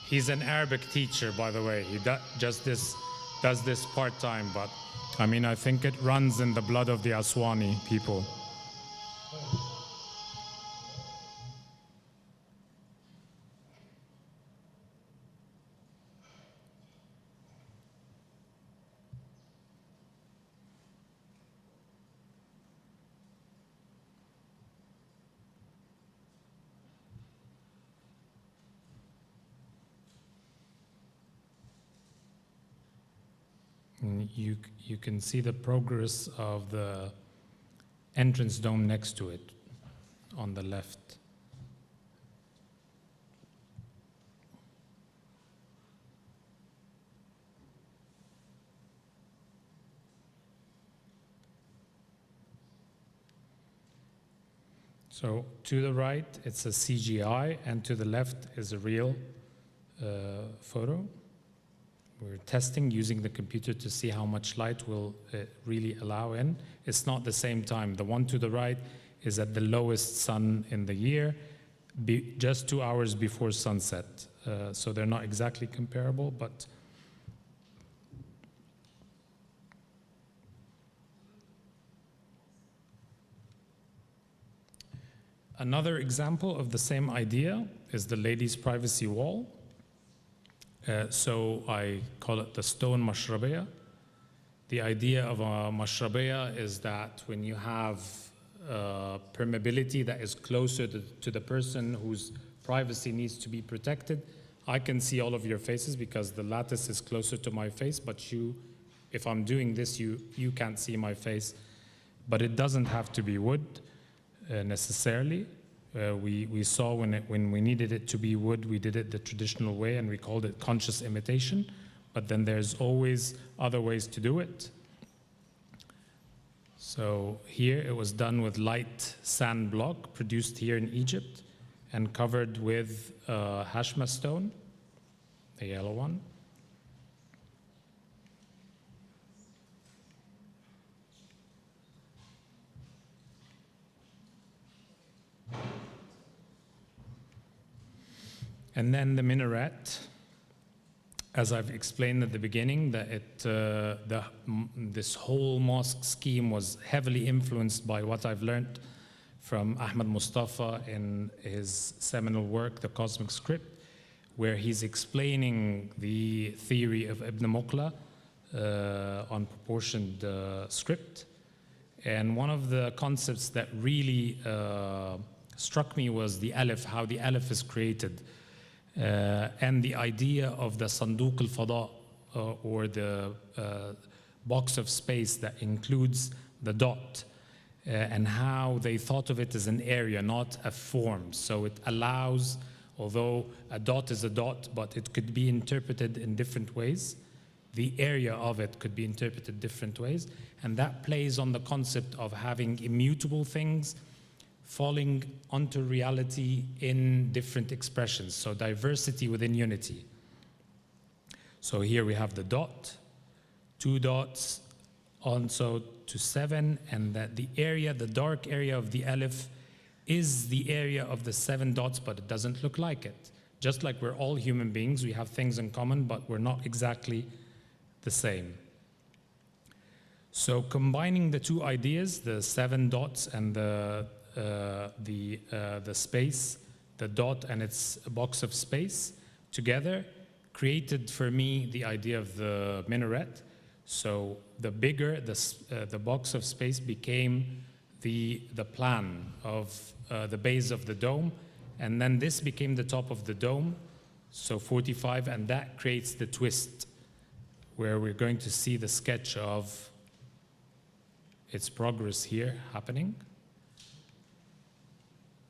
He's an Arabic teacher, by the way. He does this part-time, but I mean, I think it runs in the blood of the Aswani people. And you can see the progress of the entrance dome next to it on the left. So to the right, it's a CGI, and to the left is a real photo. We're testing using the computer to see how much light will really allow in. It's not the same time. The one to the right is at the lowest sun in the year, just 2 hours before sunset. So they're not exactly comparable, but another example of the same idea is the ladies' privacy wall. So I call it the stone mashrabiya. The idea of a mashrabiya is that when you have permeability that is closer to the person whose privacy needs to be protected, I can see all of your faces because the lattice is closer to my face, but you, if I'm doing this, you can't see my face. But it doesn't have to be wood necessarily. We saw when we needed it to be wood, we did it the traditional way and we called it conscious imitation, but then there's always other ways to do it. So here it was done with light sand block produced here in Egypt and covered with hashma stone, the yellow one. And then the minaret, as I've explained at the beginning, that this whole mosque scheme was heavily influenced by what I've learned from Ahmad Mustafa in his seminal work, The Cosmic Script, where he's explaining the theory of Ibn Muqla on proportioned script. And one of the concepts that really struck me was the alif, how the alif is created. And the idea of the Sanduq al-Fada, or the box of space that includes the dot, and how they thought of it as an area, not a form. So it allows, although a dot is a dot, but it could be interpreted in different ways. the area of it could be interpreted different ways. And that plays on the concept of having immutable things falling onto reality in different expressions. So diversity within unity. So here we have the dot, 2 dots, also to 7, and that the area, the dark area of the alif is the area of the 7 dots, but it doesn't look like it. Just like we're all human beings, we have things in common, but we're not exactly the same. So combining the two ideas, the 7 dots and the space, the dot and its box of space together, created for me the idea of the minaret. So the bigger the box of space became the plan of the base of the dome, and then this became the top of the dome, so 45, and that creates the twist, where we're going to see the sketch of its progress here happening.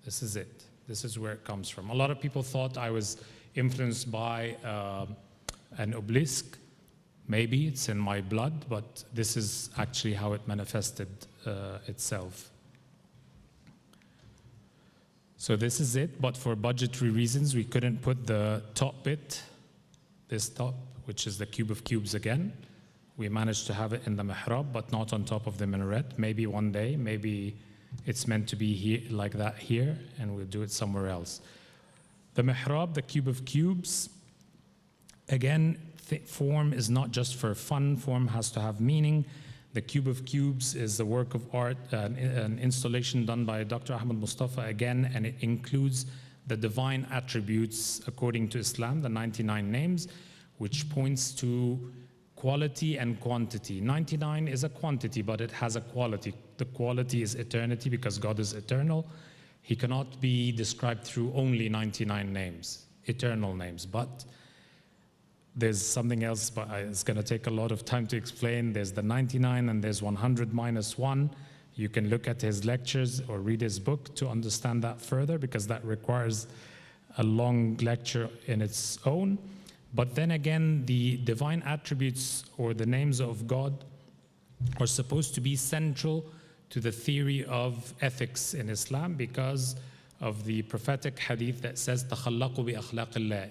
This is it. This is where it comes from. A lot of people thought I was influenced by an obelisk. Maybe it's in my blood, but this is actually how it manifested itself. So this is it, but for budgetary reasons, we couldn't put the top bit, this top, which is the cube of cubes again. We managed to have it in the mihrab, but not on top of the minaret. Maybe one day, maybe it's meant to be here, like that here, and we'll do it somewhere else. The mihrab, the cube of cubes, again, form is not just for fun. Form has to have meaning. The cube of cubes is a work of art, an installation done by Dr. Ahmed Mustafa again, and it includes the divine attributes according to Islam, the 99 names, which points to quality and quantity. 99 is a quantity, but it has a quality. The quality is eternity because God is eternal. He cannot be described through only 99 names, eternal names, but there's something else, but it's going to take a lot of time to explain. There's the 99 and there's 100 minus 1. You can look at his lectures or read his book to understand that further, because that requires a long lecture in its own. But then again, the divine attributes or the names of God are supposed to be central to the theory of ethics in Islam, because of the prophetic hadith that says, تَخَلَّقُوا بِأَخْلَاقِ اللَّهِ,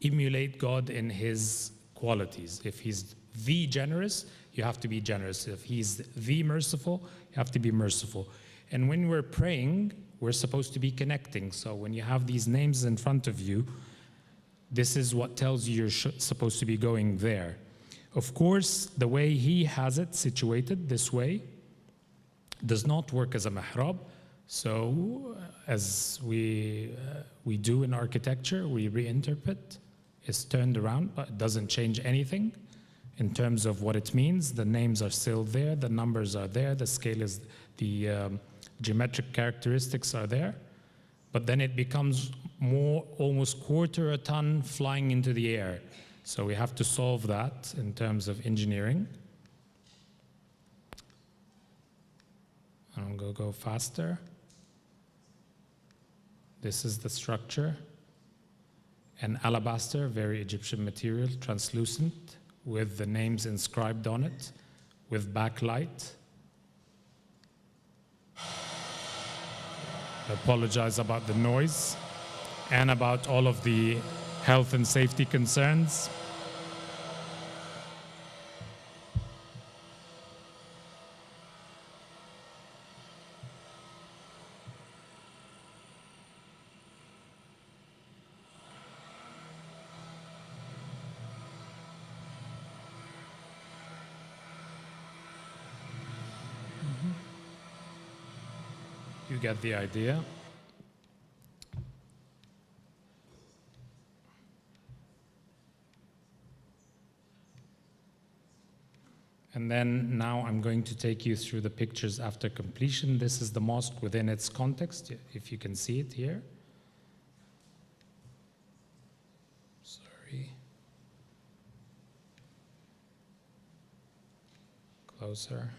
emulate God in his qualities. If he's the generous, you have to be generous. If he's the merciful, you have to be merciful. And when we're praying, we're supposed to be connecting. So when you have these names in front of you, this is what tells you you're supposed to be going there. Of course, the way he has it situated this way does not work as a mihrab. So as we do in architecture, we reinterpret. It's turned around, but it doesn't change anything in terms of what it means. The names are still there, the numbers are there, the scale is, the geometric characteristics are there, but then it becomes more, almost quarter a ton flying into the air. So we have to solve that in terms of engineering. I'm going to go faster. This is the structure. An alabaster, very Egyptian material, translucent, with the names inscribed on it, with backlight. I apologize about the noise and about all of the health and safety concerns. You get the idea. And then now I'm going to take you through the pictures after completion. This is the mosque within its context, if you can see it here. Sorry. Closer.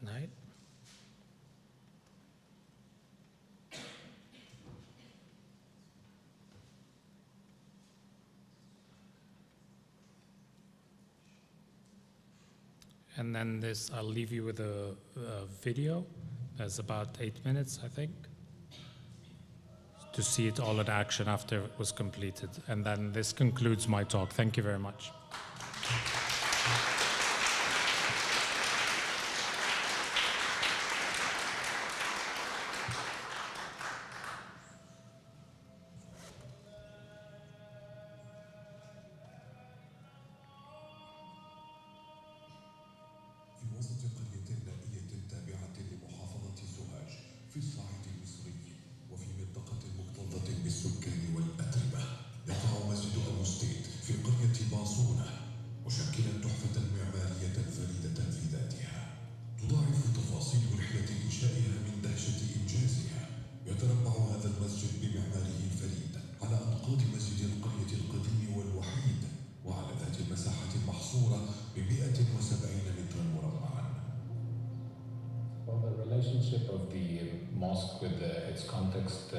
Night. And then this, I'll leave you with a video. That's about 8 minutes, I think, to see it all in action after it was completed. And then this concludes my talk. Thank you very much. في الصعيد المصري وفي منطقة مكتظة بالسكان والأتربة يقع مسجد أوغستيد في قرية باصونة مشكلا تحفة معمارية فريدة في ذاتها تضاعف تفاصيل رحلة إنشائها من دهشة إنجازها يتربع هذا المسجد بمعماره الفريد على أنقاض مسجد القرية القديم والوحيد وعلى ذات المساحة المحصورة ب170 مترا مربعا. Well, the relationship of the mosque with its context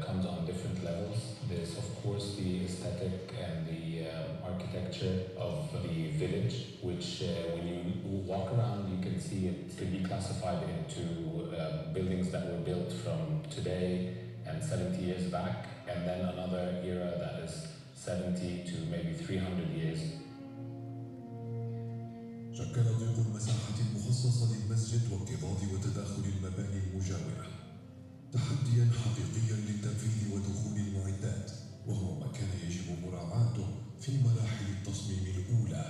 comes on different levels. There's, of course, the aesthetic and the architecture of the village, which when you walk around, you can see it could be classified into buildings that were built from today and 70 years back, and then another era that is 70 to maybe 300 years. شكل ضيق المساحة المخصصة للمسجد واكتظاظ وتداخل المباني المجاورة تحديا حقيقيا للتنفيذ ودخول المعدات وهو ما كان يجب مراعاته في مراحل التصميم الأولى.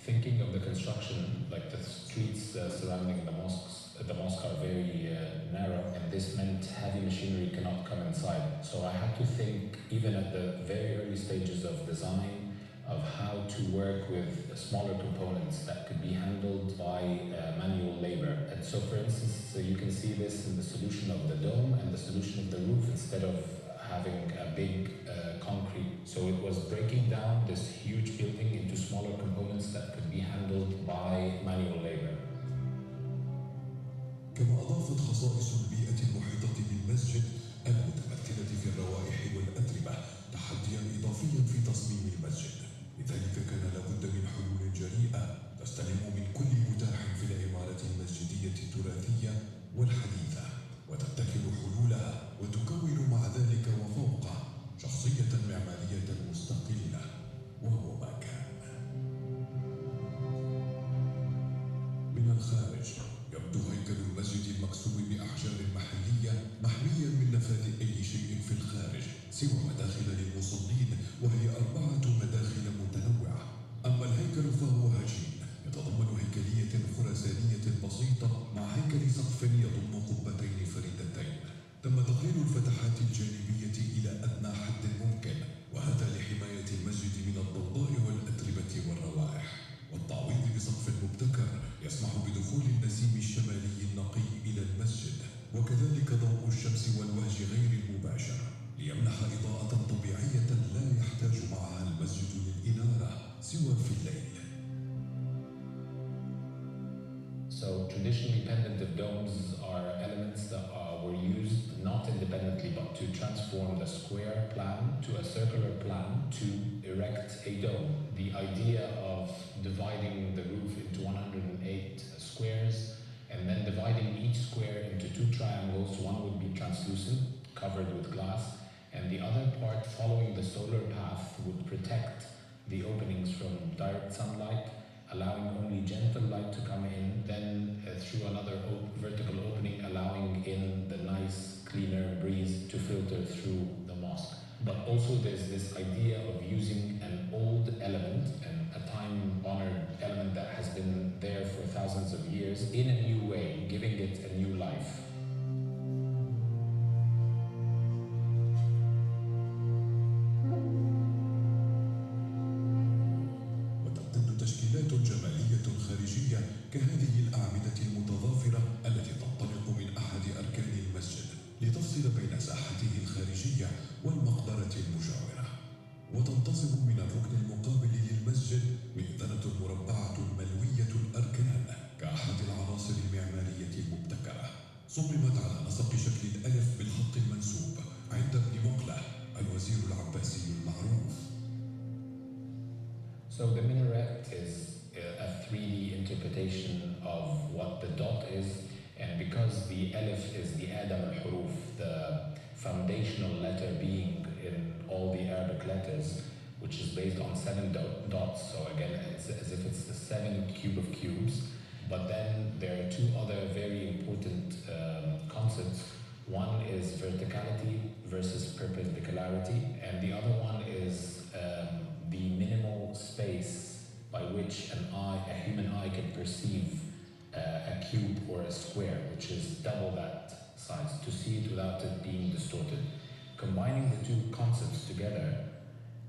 Thinking of the construction, like the streets surrounding the mosque are very narrow, and this meant heavy machinery cannot come inside. So I had to think, even at the very early stages of design, of how to work with smaller components that could be handled by manual labor. And so, for instance, you can see this in the solution of the dome and the solution of the roof instead of having a big concrete. So it was breaking down this huge building into smaller components that could be handled by manual labor. كما أضافت خصائص البيئة المحيطة بالمسجد المتمثلة في الروائح والأتربة تحديا إضافيا في تصميم المسجد. لذلك كان لابد من حلول جريئة تستلم من كل متاح في العمارة المسجدية التراثية والحديثة وتبتكر حلولها وتكون مع ذلك وفوقه شخصية معمارية مستقلة وهو ما كان. من الخارج يبدو هيكل المسجد المكسو بأحجار محلية محميا من نفاذ أي شيء في الخارج سوى مداخل للمصلين وهي 4 مداخل متنوعة. أما الهيكل فهو هجين يتضمن هيكلية خرسانية بسيطة مع هيكل سقف يضم قبتين فريدتين. تم تقليل الفتحات الجانبية إلى أدنى حد ممكن وهذا لحماية المسجد من الضوضاء والأتربة والروائح والتعويض بسقف مبتكر يسمح بدخول النسيم الشمالي النقي إلى المسجد وكذلك ضوء الشمس والوهج غير المباشر ليمنح إضاءة طبيعية لا يحتاج معها المسجد للإنارة سوى في الليل. So traditionally pendentive domes are elements that were used not independently but to transform the square plan to a circular plan to erect a dome. The idea of dividing the roof into 108 squares and then dividing each square into 2 triangles, one would be translucent, covered with glass, and the other part following the solar path would protect the openings from direct sunlight, allowing only gentle light to come in, then through another vertical opening, allowing in the nice, cleaner breeze to filter through the mosque. But also there's this idea of using an old element, and a time-honored element that has been there for thousands of years, in a new way, giving it a new life. خارجية كهذه الأعمدة المتضافرة التي تنطلق من أحد أركان المسجد لتفصل بين ساحته الخارجية والمقبرة المجاورة وتنتصب من الركن المقابل للمسجد مئذنة مربعة ملوية الأركان كأحد العناصر المعمارية صممت على نسق شكل الألف بالخط المنسوب عند ابن مقلة الوزير العباسي المعروف. So the minaret is a 3D interpretation of what the dot is, and because the alif is the Adam al-Huruf, the foundational letter being in all the Arabic letters, which is based on 7 dots, so again it's as if it's the 7 cube of cubes. But then there are two other very important concepts. One is verticality versus perpendicularity, and the other one is the minimal space by which a human eye can perceive a cube or a square, which is double that size, to see it without it being distorted. Combining the two concepts together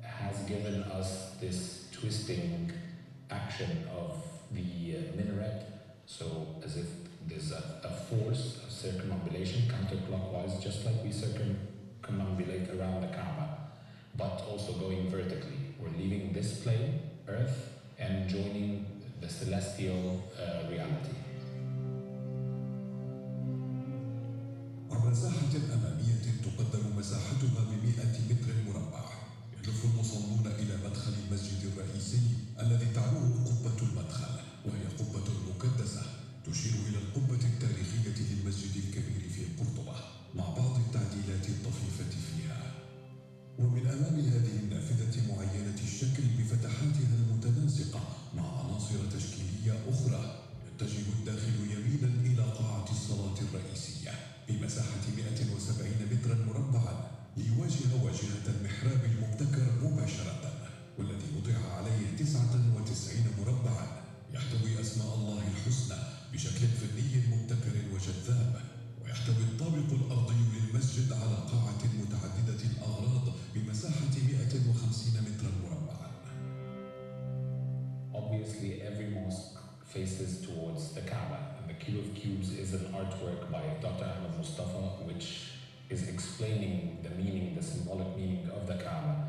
has given us this twisting action of the minaret, so as if there's a force of circumambulation counterclockwise, just like we circumambulate around the Kaaba, but also going vertically. We're leaving this plane, Earth, and joining the celestial reality. عبر ساحة أمامية تقدر مساحتها ب100 متر مربع، يهدف المصلون إلى مدخل المسجد الرئيسي الذي تعلوه قبة المدخل، وهي قبة مكدسة تشير إلى القبة التاريخية للمسجد الكبير في قرطبة مع بعض التعديلات الطفيفة فيها. ومن أمام هذه النافذة معينة الشكل بفتحاتها المتناسقة مع عناصر تشكيلية أخرى، يتجه الداخل يمينا إلى قاعة الصلاة الرئيسية بمساحة 170 مترا مربعا ليواجه واجهة المحراب المبتكر مباشرة، والذي وضع عليه 99 مربعا يحتوي أسماء الله الحسنى بشكل فني مبتكر وجذاب، ويحتوي الطابق الأرضي للمسجد على قاعة متعددة الأغراض بمساحة 150 مترا مربعا. Obviously, every mosque faces towards the Kaaba, and the Cube of Cubes is an artwork by Dr. Ahmed Mustafa, which is explaining the meaning, the symbolic meaning of the Kaaba.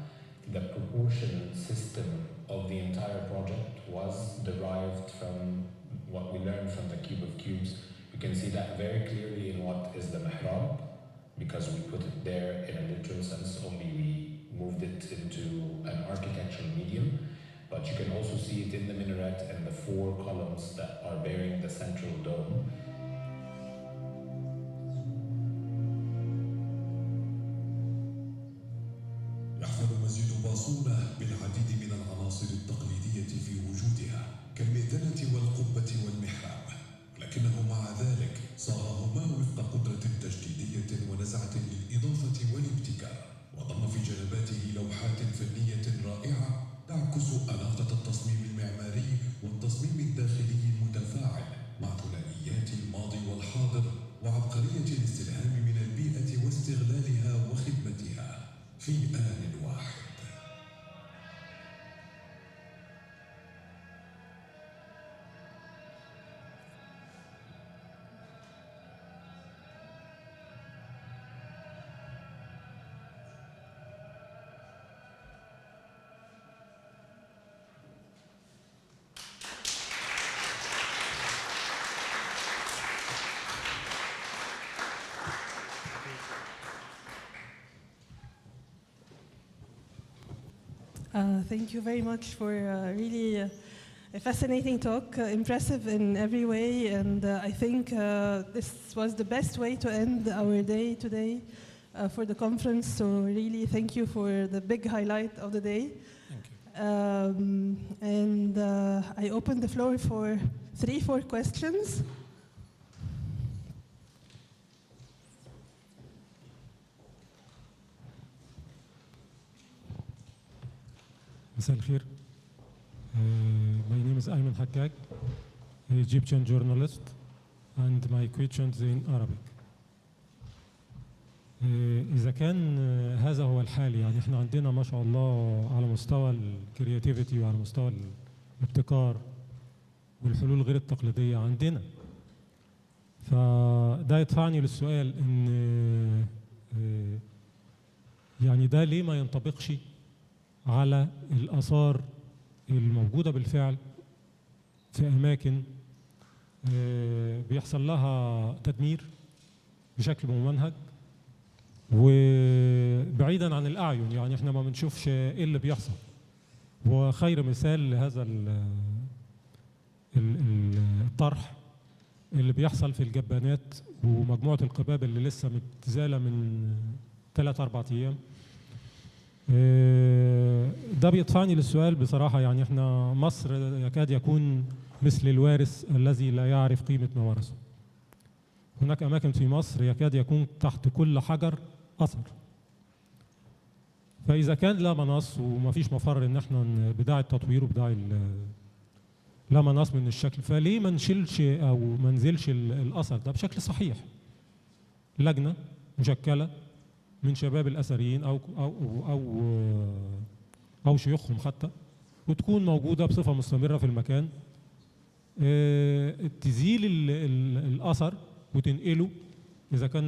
The proportion system of the entire project was derived from what we learned from the Cube of Cubes. You can see that very clearly in what is the mihrab, because we put it there in a literal sense, only we moved it into an architectural medium. But you can also see it in the minaret and the 4 columns that are bearing the central dome. يحفل مسجد باصونة بالعديد من العناصر التقليدية في وجودها كالمئذنة والقبة والمحراب، لكنه مع ذلك صاغهما وفق قدرة تجديدية ونزعة للإضافة والابتكار، وضم في جنباته لوحات فنية رائعة تعكس أناقة التصميم المعماري والتصميم الداخلي المتفاعل مع ثنائيات الماضي والحاضر وعبقرية الاستلهام من البيئة واستغلالها وخدمتها في آن واحد. Thank you very much for really a fascinating talk, impressive in every way, and I think this was the best way to end our day today for the conference. So really thank you for the big highlight of the day. Thank you. And I open the floor for 3-4 questions. مساء الخير. My name is Ayman Hakkak, Egyptian journalist, and my questions in Arabic. إذا كان هذا هو الحال، يعني احنا عندنا ما شاء الله على مستوى الكرياتيفيتي وعلى مستوى الابتكار والحلول غير التقليدية عندنا. فده يدفعني للسؤال إن يعني ده ليه ما ينطبقش على الآثار الموجودة بالفعل في أماكن بيحصل لها تدمير بشكل ممنهج وبعيدا عن الأعين، يعني احنا ما بنشوفش ايه اللي بيحصل. وخير مثال لهذا الطرح اللي بيحصل في الجبانات ومجموعة القباب اللي لسه متزالة من 3-4 أيام. ده بيدفعني للسؤال بصراحة، يعني احنا مصر يكاد يكون مثل الوارث الذي لا يعرف قيمة ما ورثه. هناك أماكن في مصر يكاد يكون تحت كل حجر أثر. فإذا كان لا مناص وما فيش مفر إن احنا بداعي التطوير وبداعي لا مناص من الشكل، فليه ما نشيلش أو ما نزلش الأثر ده بشكل صحيح؟ لجنة مشكلة من شباب الأثريين أو شيوخهم حتى، وتكون موجودة بصفة مستمرة في المكان، تزيل الأثر وتنقله إذا كان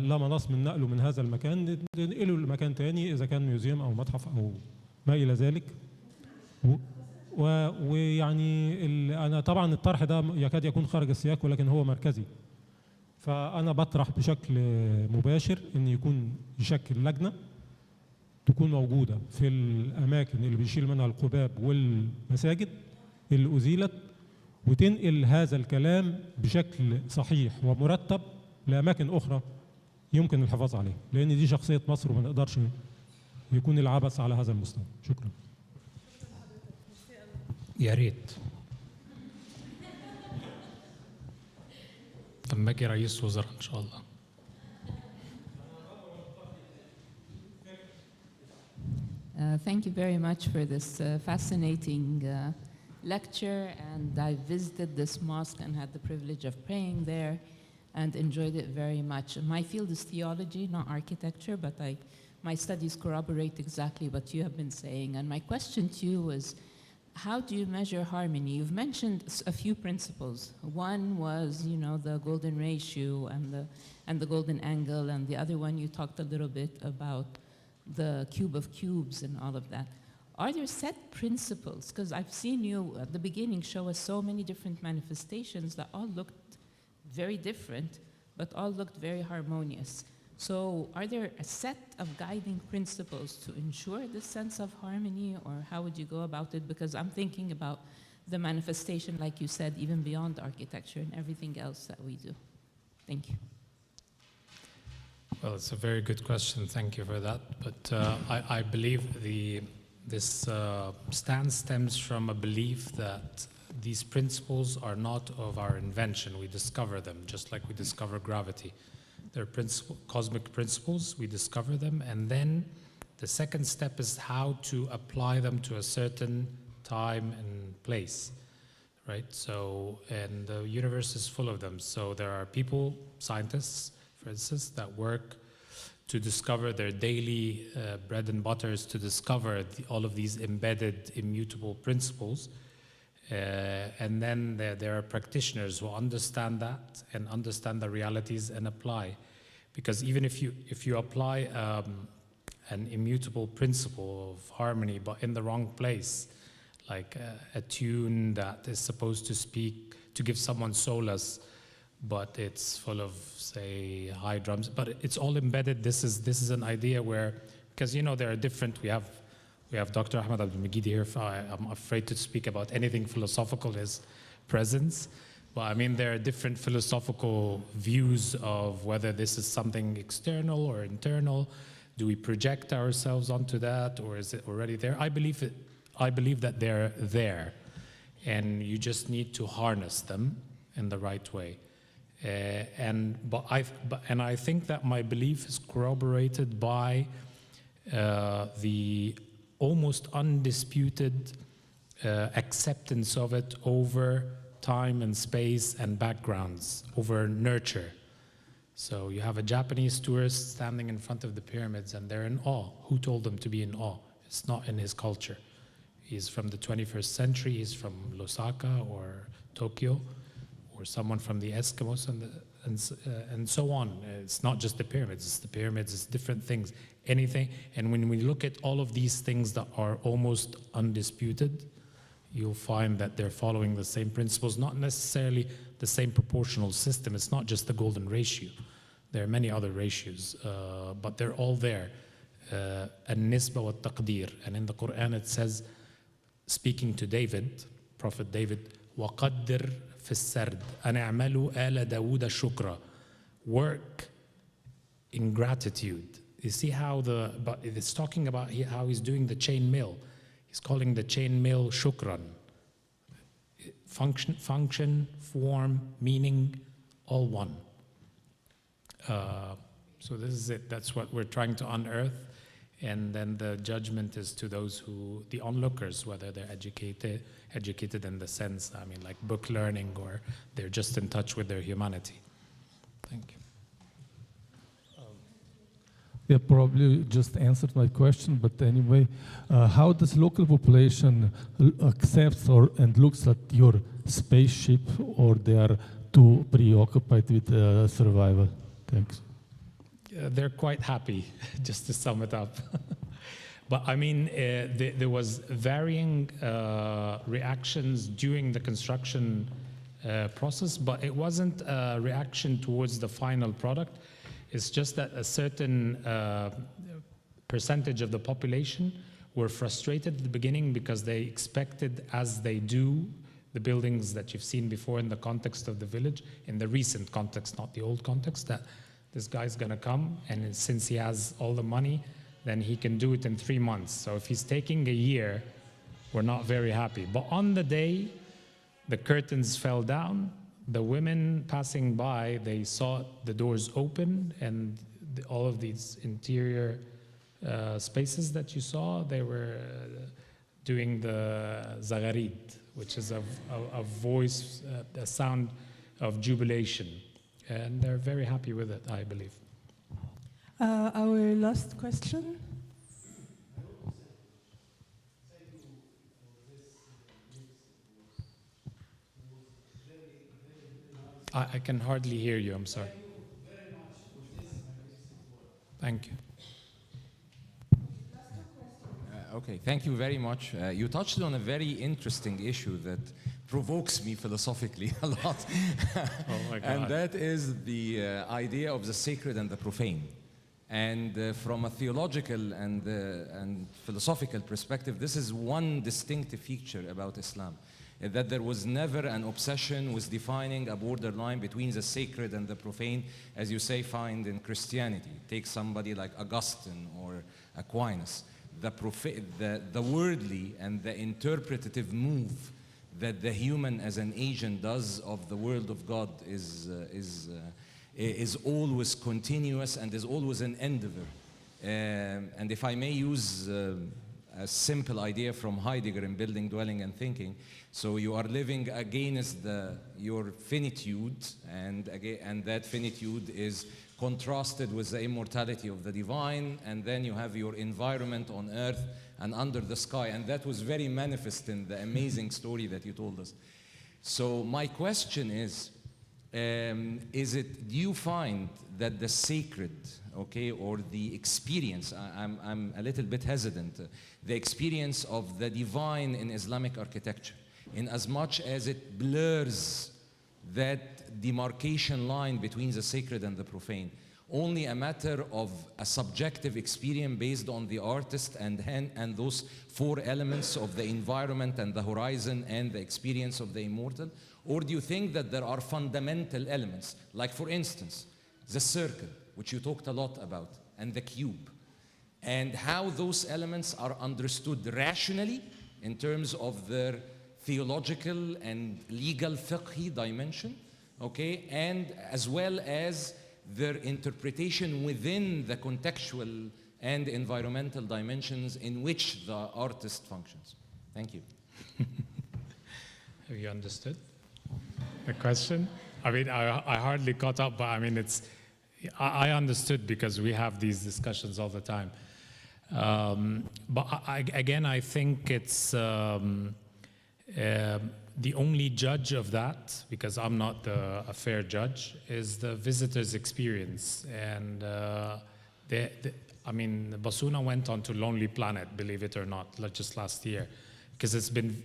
لا مناص من نقله من هذا المكان، تنقله لمكان تاني إذا كان ميوزيوم أو متحف أو ما إلى ذلك. ويعني أنا طبعا الطرح ده يكاد يكون خارج السياق ولكن هو مركزي، فأنا بطرح بشكل مباشر إن يكون يشكل لجنة تكون موجودة في الأماكن اللي بيشيل منها القباب والمساجد اللي أزيلت، وتنقل هذا الكلام بشكل صحيح ومرتب لأماكن أخرى يمكن الحفاظ عليها، لأن دي شخصية مصر وما نقدرش يكون العبث على هذا المستوى. شكرا. يا ريت لما اجي رئيس وزراء ان شاء الله. Thank you very much for this fascinating lecture, and I visited this mosque and had the privilege of praying there and enjoyed it very much. My field is theology, not architecture, but my studies corroborate exactly what you have been saying. And my question to you was, how do you measure harmony? You've mentioned a few principles. One was, the golden ratio and the golden angle, and the other one you talked a little bit about the cube of cubes and all of that. Are there set principles? Because I've seen you at the beginning show us so many different manifestations that all looked very different, but all looked very harmonious. So are there a set of guiding principles to ensure this sense of harmony, or how would you go about it? Because I'm thinking about the manifestation, like you said, even beyond architecture and everything else that we do. Thank you. Well, it's a very good question. Thank you for that. But I believe this stance stems from a belief that these principles are not of our invention. We discover them, just like we discover gravity. They're cosmic principles, we discover them, and then the second step is how to apply them to a certain time and place, right? So, and the universe is full of them. So there are people, scientists, for instance, that work to discover their daily bread and butters, to discover all of these embedded, immutable principles. And then there are practitioners who understand that and understand the realities and apply. Because even if you apply an immutable principle of harmony, but in the wrong place, like a tune that is supposed to speak, to give someone solace, but it's full of, say, high drums, but it's all embedded. This is an idea where, because there are different, we have Dr. Ahmed Abdul-Majid here. I'm afraid to speak about anything philosophical in his presence. But I mean, there are different philosophical views of whether this is something external or internal. Do we project ourselves onto that, or is it already there? I believe that they're there, and you just need to harness them in the right way. And I think that my belief is corroborated by the almost undisputed acceptance of it over time and space and backgrounds, over nurture. So you have a Japanese tourist standing in front of the pyramids and they're in awe. Who told them to be in awe? It's not in his culture. He's from the 21st century, he's from Osaka or Tokyo, or someone from the Eskimos and so on. It's not just the pyramids, it's different things, anything. And when we look at all of these things that are almost undisputed, you'll find that they're following the same principles, not necessarily the same proportional system. It's not just the golden ratio. There are many other ratios, but they're all there. النسبة والتقدير. And in the Quran it says, speaking to David, Prophet David, وقدر في السرد أن اعملوا آل داود شكرا. Work in gratitude. You see how but it's talking about how he's doing the chain mail. He's calling the chain mail shukran. Function, form, meaning, all one. So this is it. That's what we're trying to unearth. And then the judgment is to those the onlookers, whether they're educated in the sense, I mean, like book learning, or they're just in touch with their humanity. Thank you. Yeah, probably just answered my question, but anyway, how does local population accepts and looks at your spaceship, or they are too preoccupied with survival? Thanks. They're quite happy, just to sum it up. But I mean, there was varying reactions during the construction process, but it wasn't a reaction towards the final product. It's just that a certain percentage of the population were frustrated at the beginning because they expected, as they do, the buildings that you've seen before in the context of the village, in the recent context, not the old context, that this guy's gonna come, and since he has all the money, then he can do it in 3 months. So if he's taking a year, we're not very happy. But on the day, the curtains fell down. The women passing by, they saw the doors open, and all of these interior spaces that you saw, they were doing the zagharid, which is a voice, a sound of jubilation. And they're very happy with it, I believe. Our last question. I can hardly hear you, I'm sorry. Thank you. Okay, thank you very much. You touched on a very interesting issue that provokes me philosophically a lot. Oh my God. And that is the idea of the sacred and the profane. And from a theological and philosophical perspective, this is one distinctive feature about Islam, that there was never an obsession with defining a borderline between the sacred and the profane, as you say, find in Christianity. Take somebody like Augustine or Aquinas. The worldly and the interpretative move that the human as an agent does of the world of God is always continuous and is always an endeavor. And if I may use a simple idea from Heidegger in Building, Dwelling, and Thinking, so you are living against your finitude, and that finitude is contrasted with the immortality of the divine, and then you have your environment on earth and under the sky, and that was very manifest in the amazing story that you told us. So my question is do you find that the sacred, okay, or the experience, I'm a little bit hesitant, the experience of the divine in Islamic architecture, in as much as it blurs that demarcation line between the sacred and the profane, only a matter of a subjective experience based on the artist and those 4 elements of the environment and the horizon and the experience of the immortal? Or do you think that there are fundamental elements, like for instance, the circle, which you talked a lot about, and the cube, and how those elements are understood rationally in terms of their theological and legal fiqhi dimension, okay, and as well as their interpretation within the contextual and environmental dimensions in which the artist functions. Thank you. Have you understood the question? I mean, I hardly caught up, but I mean, I understood because we have these discussions all the time. But again, I think it's the only judge of that, because I'm not a fair judge, is the visitor's experience. And I mean, Basuna went on to Lonely Planet, believe it or not, just last year, because it's been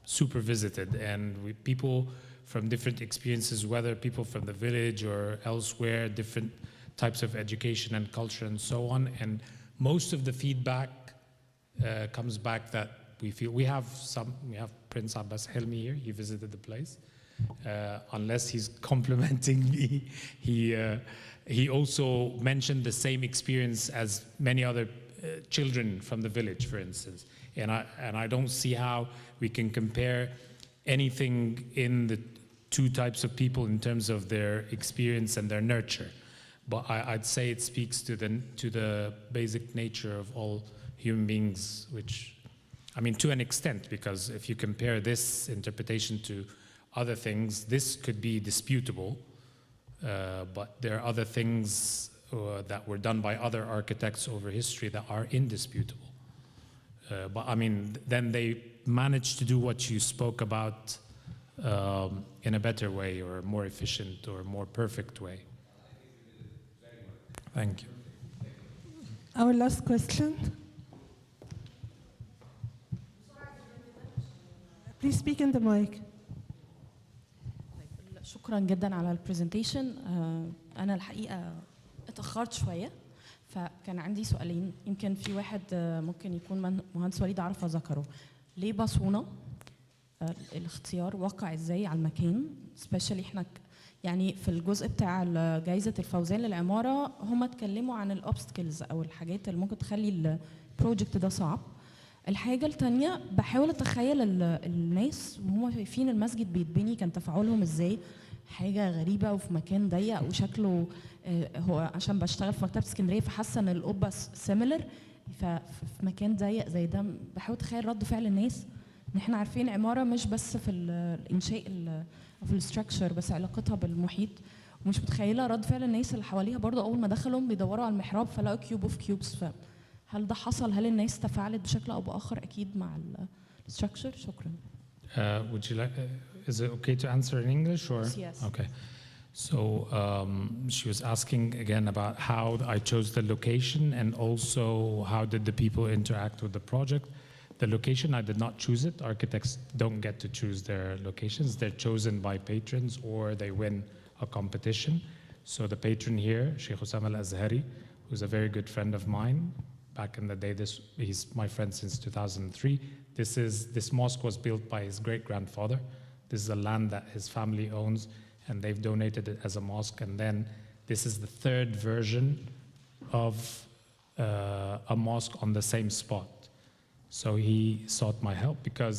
super visited, and people from different experiences, whether people from the village or elsewhere, different types of education and culture and so on. And most of the feedback comes back that we have Prince Abbas Helmi here, he visited the place. Unless he's complimenting me, he also mentioned the same experience as many other children from the village, for instance. And I don't see how we can compare anything in the two types of people in terms of their experience and their nurture. But I'd say it speaks to the basic nature of all human beings, which, I mean, to an extent, because if you compare this interpretation to other things, this could be disputable, but there are other things that were done by other architects over history that are indisputable. But I mean, then they managed to do what you spoke about in a better way, or a more efficient or more perfect way. Thank you. Our last question. Please speak in the mic. شكرا جدا على البرزنتيشن. انا الحقيقه اتاخرت شويه فكان عندي سؤالين، يمكن في واحد ممكن يكون مهندس وليد عرفة ذكره. ليه باسونا؟ الاختيار واقع ازاي على المكان؟ سبيشالي احنا يعني في الجزء بتاع جائزه الفوزان للعماره هم اتكلموا عن الاوبستكلز او الحاجات اللي ممكن تخلي البروجكت ده صعب. الحاجه الثانيه بحاول اتخيل الناس وهم شايفين المسجد بيتبني كان تفاعلهم ازاي. حاجه غريبه وفي مكان ضيق وشكله هو عشان بشتغل في مكتبه اسكندريه فحاسه ان القبه سيميلر، ففي مكان ضيق زي ده بحاول اتخيل رد فعل الناس. ان احنا عارفين عماره مش بس في الانشاء في الاستراكشر بس علاقتها بالمحيط، ومش متخيله رد فعل الناس اللي حواليها برضه اول ما دخلوا بيدوروا على المحراب فلقوا كيوب اوف كيوبس. هل ده حصل؟ هل الناس تفاعلت بشكل او باخر اكيد مع الاستراكشر؟ شكرا. Would you like? Is it okay to answer in English or? Yes. Okay. So she was asking again about how I chose the location and also how did the people interact with the project. The location, I did not choose it. Architects don't get to choose their locations. They're chosen by patrons or they win a competition. So the patron here, Sheikh Osama Al-Azhari, who's a very good friend of mine, back in the day, he's my friend since 2003. This mosque was built by his great-grandfather. This is a land that his family owns, and they've donated it as a mosque. And then this is the third version of a mosque on the same spot. So he sought my help because,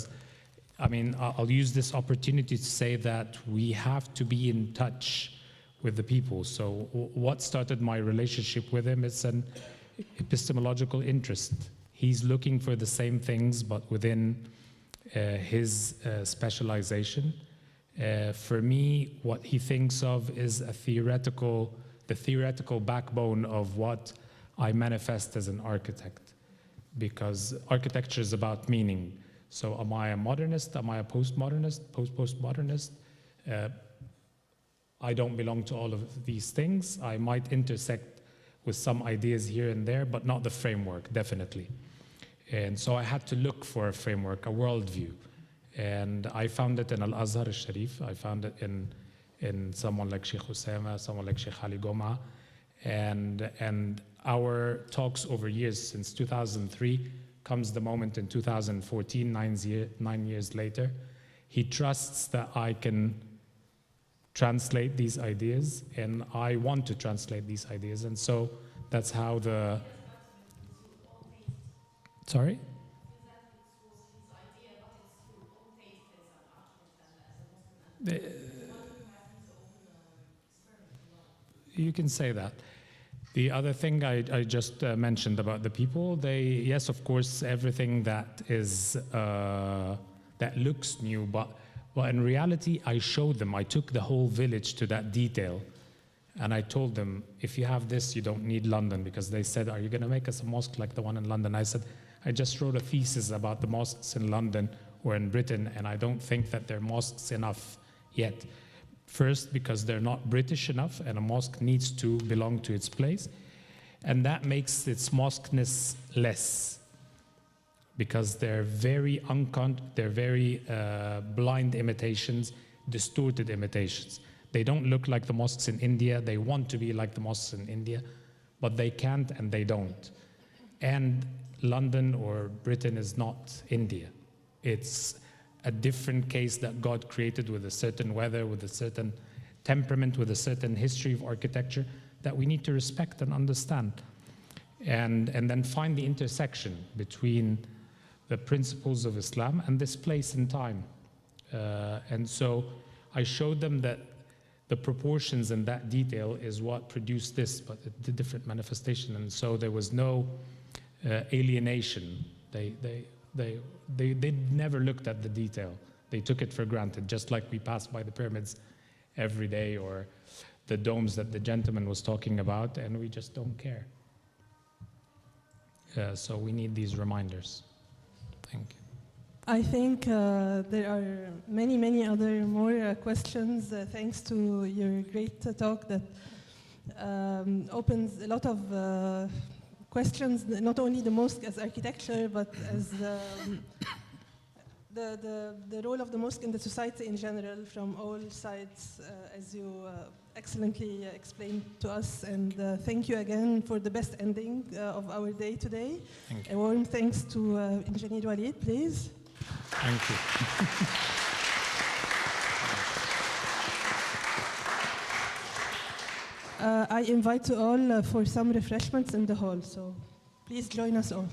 I mean, I'll use this opportunity to say that we have to be in touch with the people. So what started my relationship with him is an epistemological interest. He's looking for the same things, but within his specialization. For me, what he thinks of is the theoretical backbone of what I manifest as an architect. Because architecture is about meaning. So am I a modernist? Am I a postmodernist? Postmodernist? I don't belong to all of these things. I might intersect with some ideas here and there, but not the framework, definitely. And so I had to look for a framework, a worldview. And I found it in Al-Azhar al-Sharif. I found it in someone like Sheikh Osama, someone like Sheikh Ali Goma. And our talks over years, since 2003, comes the moment in 2014, 9 years later. He trusts that I can translate these ideas, and I want to translate these ideas. And so that's how the... Sorry? You can say that. The other thing I just mentioned about the people, yes, of course, everything that is that looks new, but in reality, I showed them. I took the whole village to that detail, and I told them, if you have this, you don't need London, because they said, "Are you going to make us a mosque like the one in London?" I said, "I just wrote a thesis about the mosques in London or in Britain, and I don't think that they're mosques enough yet." First, because they're not British enough, and a mosque needs to belong to its place. And that makes its mosqueness less, because they're very blind imitations. distorted imitations. They don't look like the mosques in India. They want to be like the mosques in India, but they can't and they don't. And London or Britain is not India. It's a different case that God created with a certain weather, with a certain temperament, with a certain history of architecture that we need to respect and understand. And then find the intersection between the principles of Islam and this place and time. And so I showed them that the proportions and that detail is what produced this, but the different manifestation. And so there was no alienation. They never looked at the detail. They took it for granted, just like we pass by the pyramids every day or the domes that the gentleman was talking about, and we just don't care. So we need these reminders. Thank you. I think there are many other more questions thanks to your great talk that opens a lot of questions, not only the mosque as architecture, but as the role of the mosque in the society in general from all sides, as you excellently explained to us. And thank you again for the best ending of our day today. Thank you. A warm thanks to Engineer Waleed, please. Thank you. I invite you all for some refreshments in the hall, so please join us all.